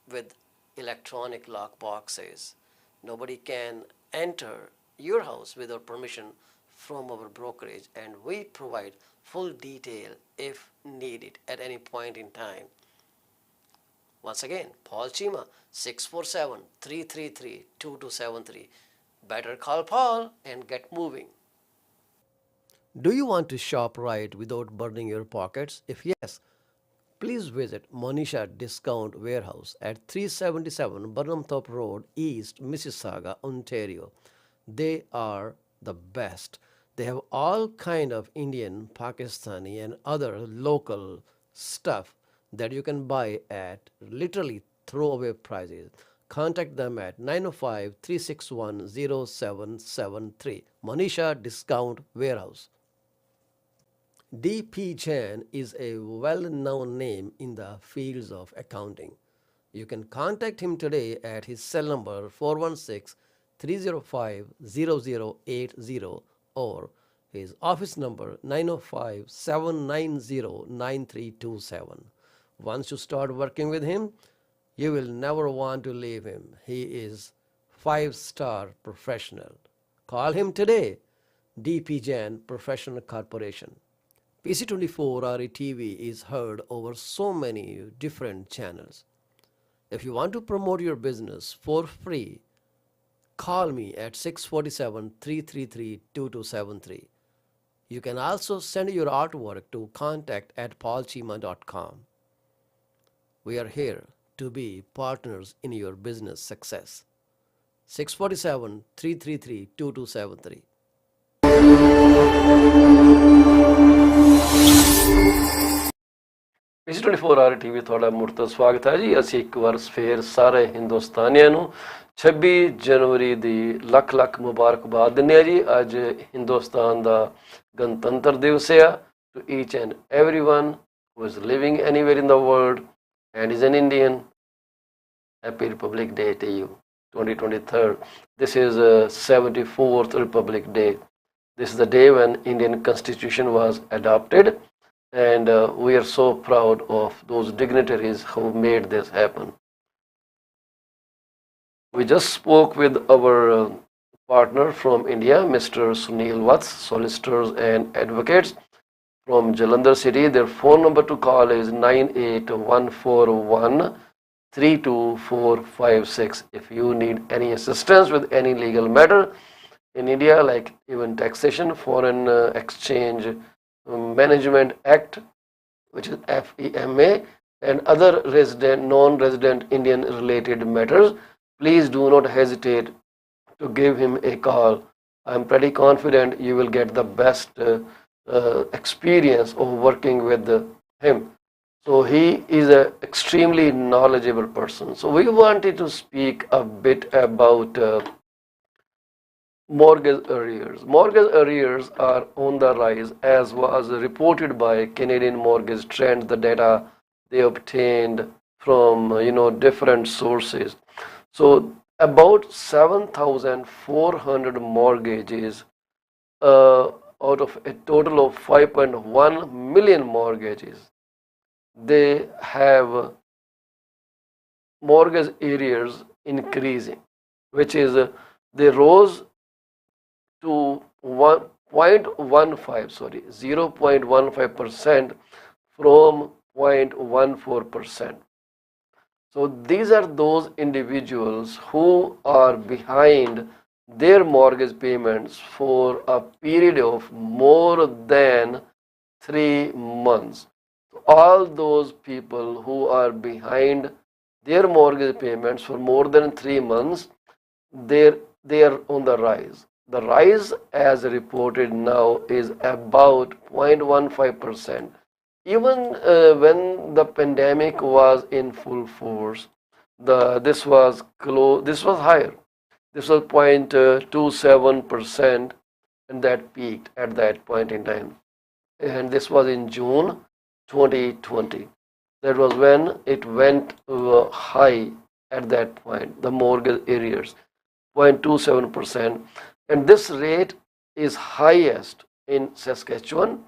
with electronic lock boxes. Nobody can enter your house without permission from our brokerage, and we provide full detail if needed at any point in time. Once again, Paul Chima, 647-333-2273. Better call Paul and get moving. Do you want to shop right without burning your pockets? If yes, please visit Monisha Discount Warehouse at 377 Burnhamthorpe Road, East Mississauga, Ontario. They are the best. They have all kind of Indian, Pakistani and other local stuff that you can buy at literally throwaway prices. Contact them at 905 361 0773. Monisha Discount Warehouse. D.P. Jain is a well-known name in the fields of accounting. You can contact him today at his cell number 416-305-0080 or his office number 905-790-9327. Once you start working with him, you will never want to leave him. He is 5-star professional. Call him today. D.P. Jain Professional Corporation. PC24 RETV is heard over so many different channels. If you want to promote your business for free, call me at 647-333-2273. You can also send your artwork to contact@paulchima.com. We are here to be partners in your business success. 647-333-2273. PC24 RTV ਤੁਹਾਡਾ ਮੁੜ ਤੋਂ ਸਵਾਗਤ ਹੈ ਜੀ। ਅਸੀਂ ਇੱਕ ਵਾਰ ਫੇਰ ਸਾਰੇ ਹਿੰਦੁਸਤਾਨੀਆਂ ਨੂੰ 26 ਜਨਵਰੀ ਦੀ ਲੱਖ ਲੱਖ ਮੁਬਾਰਕਬਾਦ ਦਿੰਦੇ ਆ ਜੀ। ਅੱਜ ਹਿੰਦੁਸਤਾਨ ਦਾ ਗਣਤੰਤਰ ਦਿਵਸ ਆ। To each and everyone who is living anywhere in the world and is an Indian, happy Republic Day to you. 2023. This is 74th Republic Day. This is the day when Indian Constitution was adopted. And we are so proud of those dignitaries who made this happen. We just spoke with our partner from India, Mr. Sunil Vats, Solicitors and Advocates from Jalandhar City. Their phone number to call is 98141-32456. If you need any assistance with any legal matter in India, like even taxation, foreign exchange, Management Act, which is FEMA, and other non-resident Indian related matters, please do not hesitate to give him a call. I'm pretty confident you will get the best experience of working with him. So he is an extremely knowledgeable person. So we wanted to speak a bit about mortgage arrears. Mortgage arrears are on the rise, as was reported by Canadian Mortgage Trends, the data they obtained from different sources. So about 7,400 mortgages out of a total of 5.1 million mortgages, they have mortgage arrears increasing, which is they rose to 0.15% from 0.14%. So these are those individuals who are behind their mortgage payments for a period of more than 3 months. All those people who are behind their mortgage payments for more than 3 months, they are on the rise. The rise, as reported now, is about 0.15%. Even when the pandemic was in full force, this was higher. This was 0.27%, and that peaked at that point in time. And this was in June 2020. That was when it went high at that point, the mortgage arrears, 0.27%. And this rate is highest in Saskatchewan.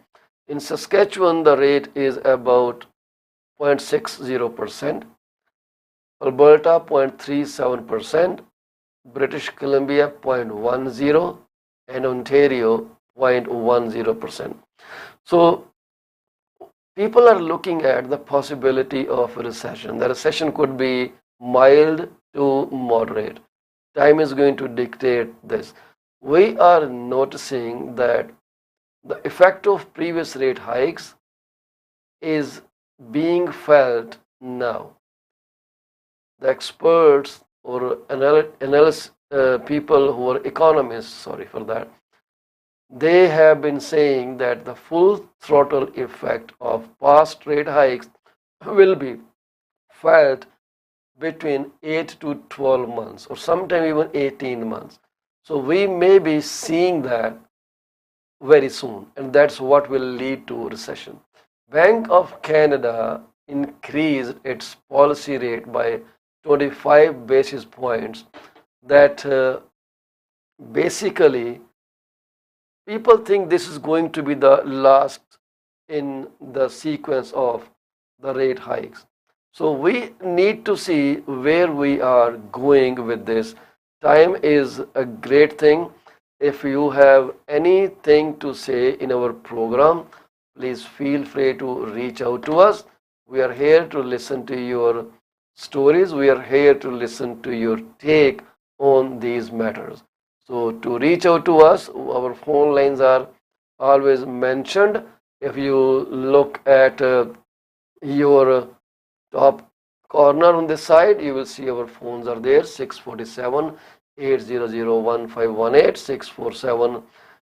In Saskatchewan, the rate is about 0.60%, Alberta 0.37%, British Columbia 0.10%, and Ontario 0.10%. So people are looking at the possibility of a recession. The recession could be mild to moderate. Time is going to dictate this. We are noticing that the effect of previous rate hikes is being felt now. The experts or analysts, people who are economists, sorry for that, they have been saying that the full throttle effect of past rate hikes will be felt between 8 to 12 months or sometime even 18 months. So we may be seeing that very soon, and that's what will lead to recession. Bank of Canada increased its policy rate by 25 basis points. That basically people think this is going to be the last in the sequence of the rate hikes. So we need to see where we are going with this. Time is a great thing. If you have anything to say in our program, please feel free to reach out to us. We are here to listen to your stories. We are here to listen to your take on these matters. So to reach out to us, our phone lines are always mentioned. If you look at your top corner on this side, you will see our phones are there: 647 800 647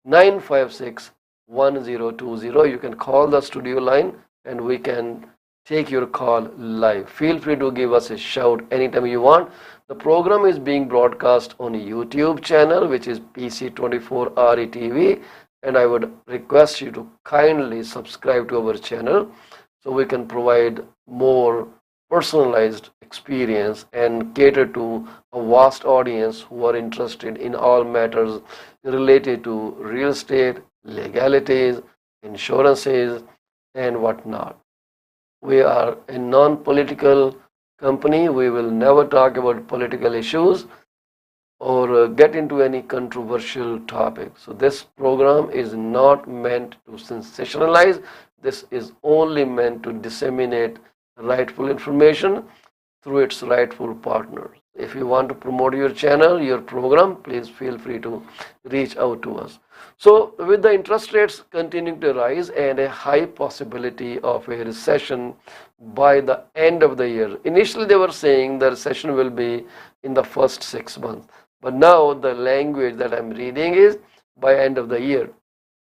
956 1020. You can call the studio line and we can take your call live. Feel free to give us a shout anytime you want. The program is being broadcast on a YouTube channel, which is PC24 RETV, and I would request you to kindly subscribe to our channel so we can provide more personalized experience and cater to a vast audience who are interested in all matters related to real estate, legalities, insurances, and whatnot. We are a non-political company. We will never talk about political issues or get into any controversial topic. So this program is not meant to sensationalize. This is only meant to disseminate rightful information through its rightful partners. If you want to promote your channel, your program, please feel free to reach out to us. So with the interest rates continuing to rise and a high possibility of a recession by the end of the year, initially they were saying the recession will be in the first 6 months, but now the language that I'm reading is by end of the year.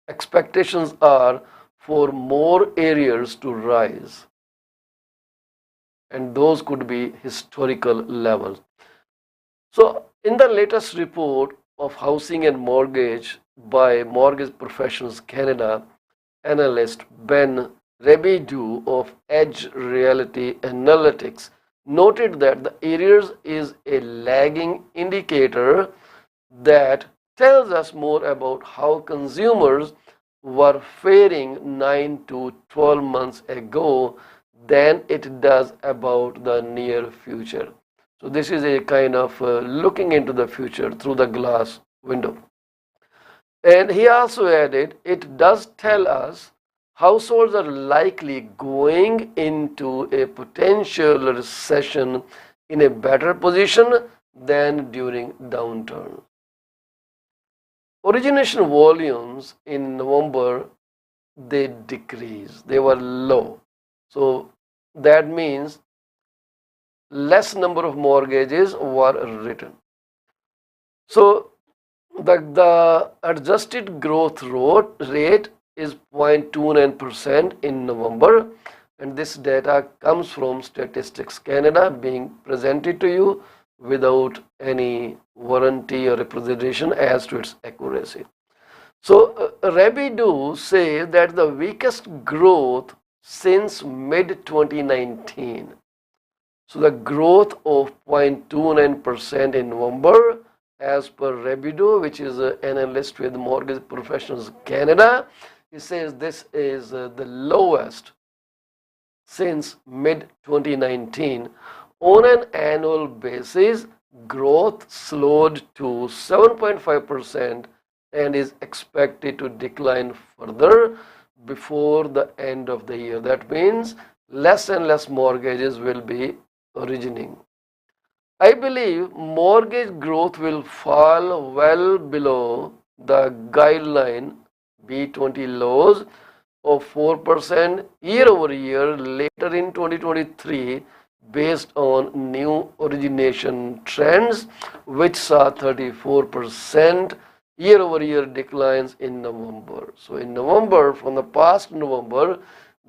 Expectations are for more areas to rise, and those could be historical levels. So in the latest report of housing and mortgage by Mortgage Professionals Canada, analyst Ben Rebidu of Edge Reality Analytics noted that the arrears is a lagging indicator that tells us more about how consumers were faring 9 to 12 months ago than it does about the near future. So this is a kind of looking into the future through the glass window. And he also added, it does tell us households are likely going into a potential recession in a better position than during downturn. Origination volumes in November, they decreased. They were low. So that means less number of mortgages were written. So the adjusted growth rate is 0.29% in November, and this data comes from Statistics Canada being presented to you without any warranty or representation as to its accuracy. So Rebidu says that the weakest growth since mid 2019. So the growth of 0.29% in November, as per Rebidu, which is an analyst with Mortgage Professionals Canada, he says this is the lowest since mid 2019. On an annual basis, growth slowed to 7.5% and is expected to decline further before the end of the year. That means less and less mortgages will be originating. I believe mortgage growth will fall well below the guideline B20 lows of 4% year over year later in 2023 based on new origination trends, which saw 34% year over year declines in November. So in November, from the past November,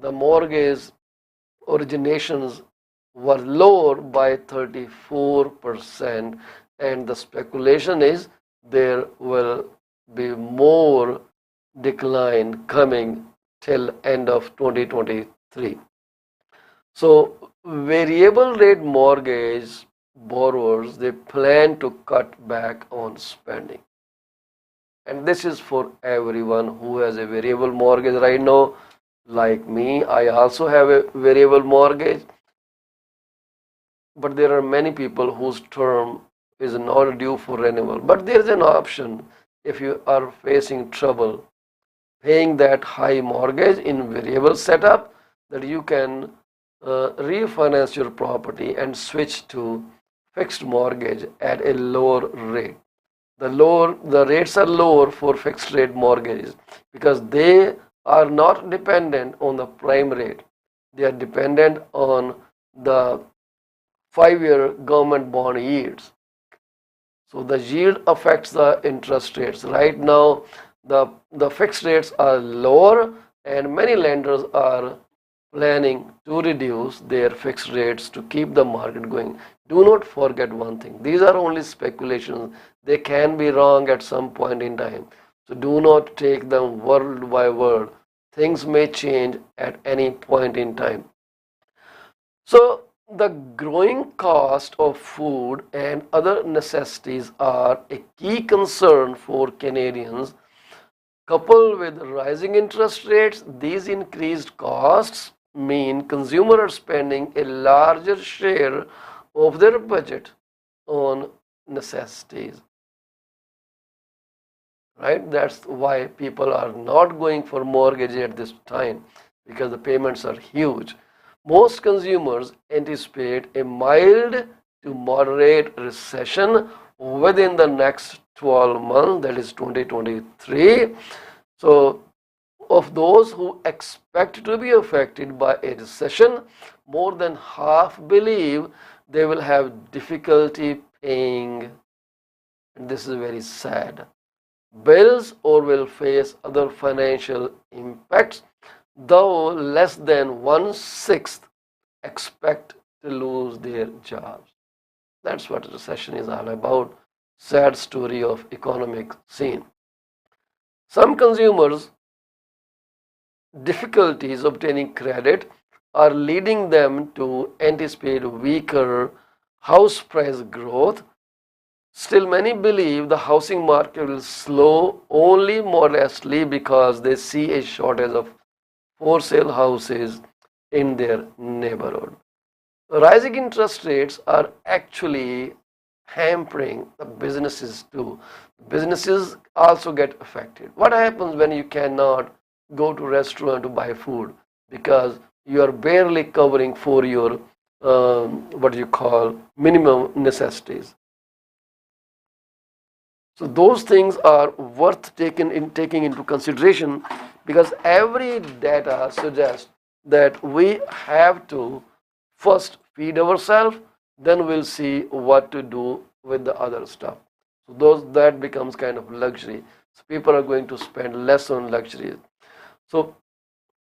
the mortgage originations were lower by 34%, and the speculation is there will be more decline coming till end of 2023. So variable rate mortgage borrowers, they plan to cut back on spending, and this is for everyone who has a variable mortgage right now. Like me, I also have a variable mortgage, but there are many people whose term is not due for renewal. But there is an option if you are facing trouble paying that high mortgage in variable setup, that you can refinance your property and switch to fixed mortgage at a lower rate. The rates are lower for fixed rate mortgages because they are not dependent on the prime rate. They are dependent on the 5-year government bond yields. So the yield affects the interest rates. Right now, the fixed rates are lower, and many lenders are planning to reduce their fixed rates to keep the market going. Do not forget one thing. These are only speculations. They can be wrong at some point in time. So do not take them word by word. Things may change at any point in time. So the growing cost of food and other necessities are a key concern for Canadians. Coupled with rising interest rates, these increased costs mean consumers are spending a larger share of their budget on necessities. Right? That's why people are not going for mortgage at this time, because the payments are huge. Most consumers anticipate a mild to moderate recession within the next 12 months, that is 2023. So, of those who expect to be affected by a recession, more than half believe they will have difficulty paying, and this is very sad, bills or will face other financial impacts, though less than 1/6 expect to lose their jobs. That's what recession is all about. Sad story of economic scene. Some consumers' difficulties obtaining credit are leading them to anticipate weaker house price growth. Still, many believe the housing market will slow only modestly because they see a shortage of for sale houses in their neighborhood. Rising interest rates are actually hampering the businesses too. Businesses also get affected. What happens when you cannot go to restaurant to buy food because you are barely covering for your what you call minimum necessities? So those things are worth taking into consideration, because every data suggests that we have to first feed ourselves, then we'll see what to do with the other stuff. So that becomes kind of luxury. So people are going to spend less on luxuries. So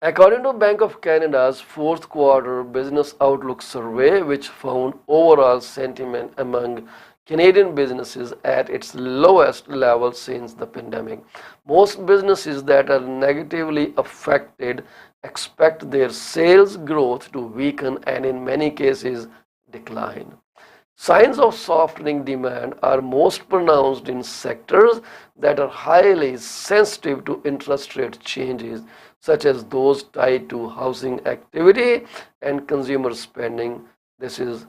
according to Bank of Canada's fourth quarter business outlook survey, which found overall sentiment among Canadian businesses at its lowest level since the pandemic, most businesses that are negatively affected expect their sales growth to weaken and in many cases decline. Signs of softening demand are most pronounced in sectors that are highly sensitive to interest rate changes, such as those tied to housing activity and consumer spending. This is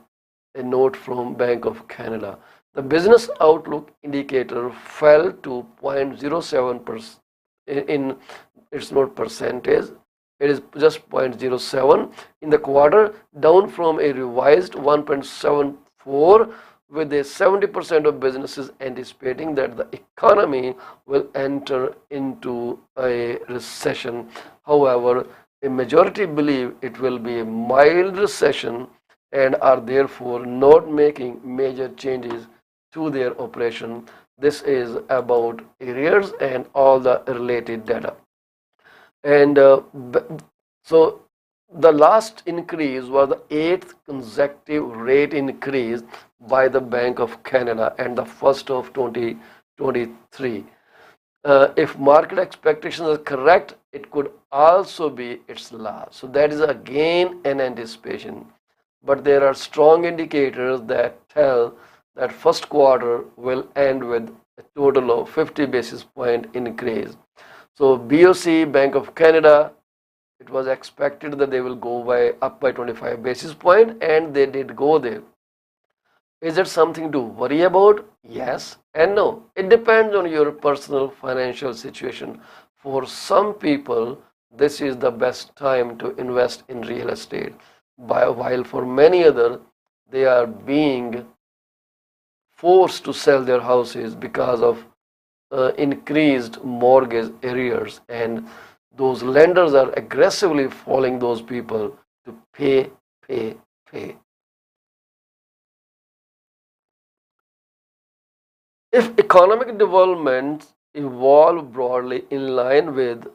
a note from Bank of Canada. The business outlook indicator fell to 0.07%. It's not percentage, it is just 0.07 in the quarter, down from a revised 1.74 with a 70% of businesses anticipating that the economy will enter into a recession. However, a majority believe it will be a mild recession and are therefore not making major changes to their operation. This is about arrears and all the related data. And so the last increase was the eighth consecutive rate increase by the Bank of Canada and the first of 2023. If market expectations are correct, it could also be its last. So that is again an anticipation. But there are strong indicators that tell that first quarter will end with a total of 50 basis point increase. So BOC, Bank of Canada, it was expected that they will go up by 25 basis point, and they did go there. Is it something to worry about? Yes and no. It depends on your personal financial situation. For some people, this is the best time to invest in real estate, while for many others, they are being forced to sell their houses because of increased mortgage arrears, and those lenders are aggressively following those people to pay. If economic developments evolve broadly in line with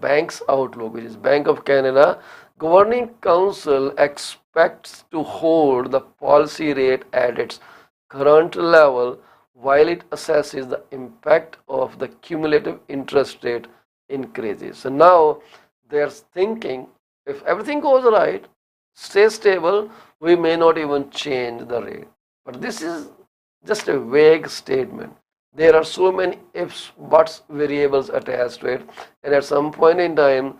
bank's outlook, which is Bank of Canada, Governing Council expects to hold the policy rate at its current level while it assesses the impact of the cumulative interest rate increases. So now they're thinking, if everything goes right, stay stable, we may not even change the rate. But this is just a vague statement. There are so many ifs, buts, variables attached to it, and at some point in time,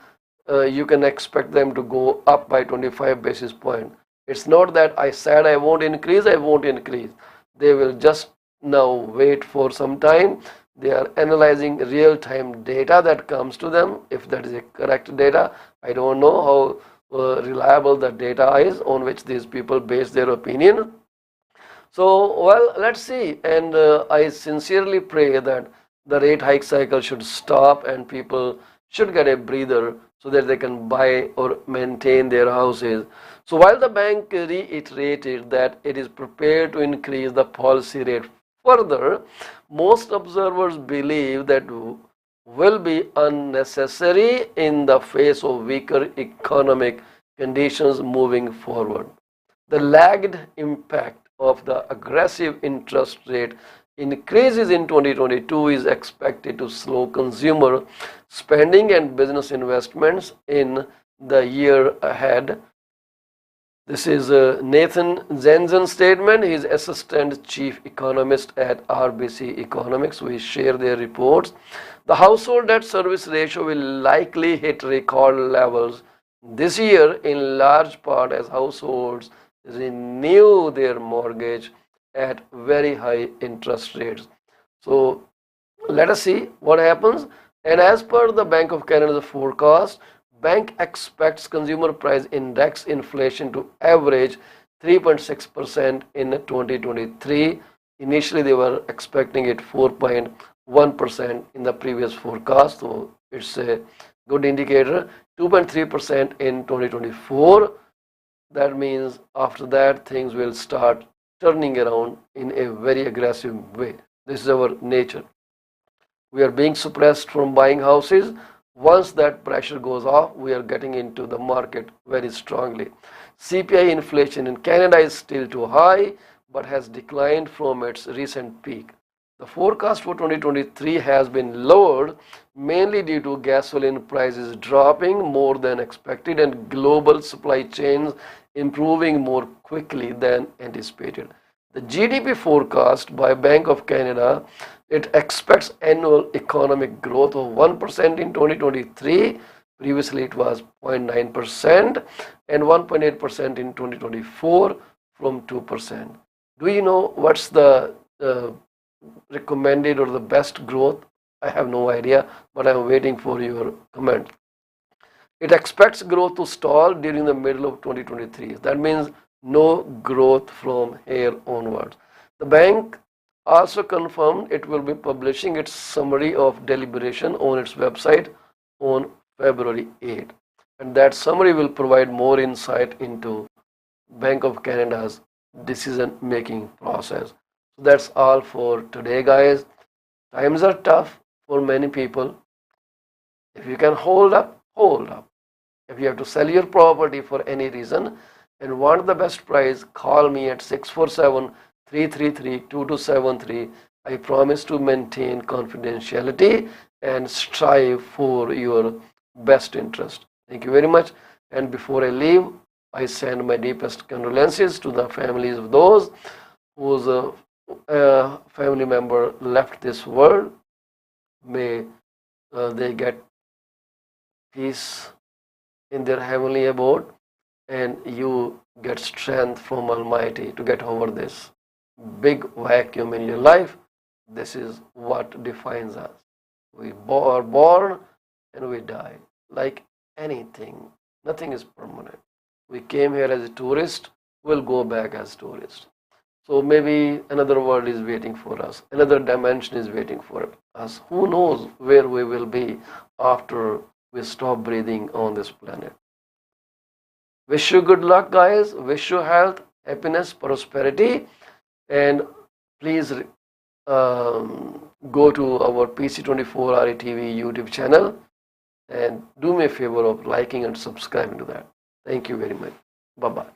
you can expect them to go up by 25 basis point. It's not that I said I won't increase. They will just now wait for some time. They are analyzing real-time data that comes to them. If that is a correct data, I don't know how reliable the data is on which these people base their opinion. So, well, let's see. And I sincerely pray that the rate hike cycle should stop and people should get a breather so that they can buy or maintain their houses. So while the bank reiterated that it is prepared to increase the policy rate further, most observers believe that will be unnecessary in the face of weaker economic conditions moving forward. The lagged impact of the aggressive interest rate increases in 2022 is expected to slow consumer spending and business investments in the year ahead. This is Nathan Zenzen's statement. He is Assistant Chief Economist at RBC Economics. We share their reports. The household debt service ratio will likely hit record levels this year in large part as households renew their mortgage at very high interest rates. So let us see what happens. And as per the Bank of Canada's forecast, bank expects consumer price index inflation to average 3.6% in 2023. Initially, they were expecting it 4.1% in the previous forecast, so it's a good indicator. 2.3% in 2024. That means after that, things will start turning around in a very aggressive way. This is our nature. We are being suppressed from buying houses. Once that pressure goes off, we are getting into the market very strongly. CPI inflation in Canada is still too high, but has declined from its recent peak. The forecast for 2023 has been lowered mainly due to gasoline prices dropping more than expected and global supply chains improving more quickly than anticipated. The GDP forecast by Bank of Canada, it expects annual economic growth of 1% in 2023. Previously it was 0.9% and 1.8% in 2024 from 2%. Do you know what's the recommended or the best growth? I have no idea, but I'm waiting for your comment. It expects growth to stall during the middle of 2023. That means no growth from here onwards. The bank also confirmed it will be publishing its summary of deliberation on its website on February 8, and that summary will provide more insight into Bank of Canada's decision making process. So that's all for today, guys. Times are tough for many people. If you can hold up, hold up. If you have to sell your property for any reason and want the best price, call me at 647-333-2273. I promise to maintain confidentiality and strive for your best interest. Thank you very much. And before I leave, I send my deepest condolences to the families of those whose family member left this world. May they get peace in their heavenly abode, and you get strength from Almighty to get over this big vacuum in your life. This is what defines us. We are born and we die. Like anything, nothing is permanent. We came here as a tourist, we'll go back as tourists. So maybe another world is waiting for us, another dimension is waiting for us. Who knows where we will be after we stop breathing on this planet. Wish you good luck, guys. Wish you health, happiness, prosperity, and please go to our PC24 RETV YouTube channel and do me a favor of liking and subscribing to that. Thank you very much. Bye-bye.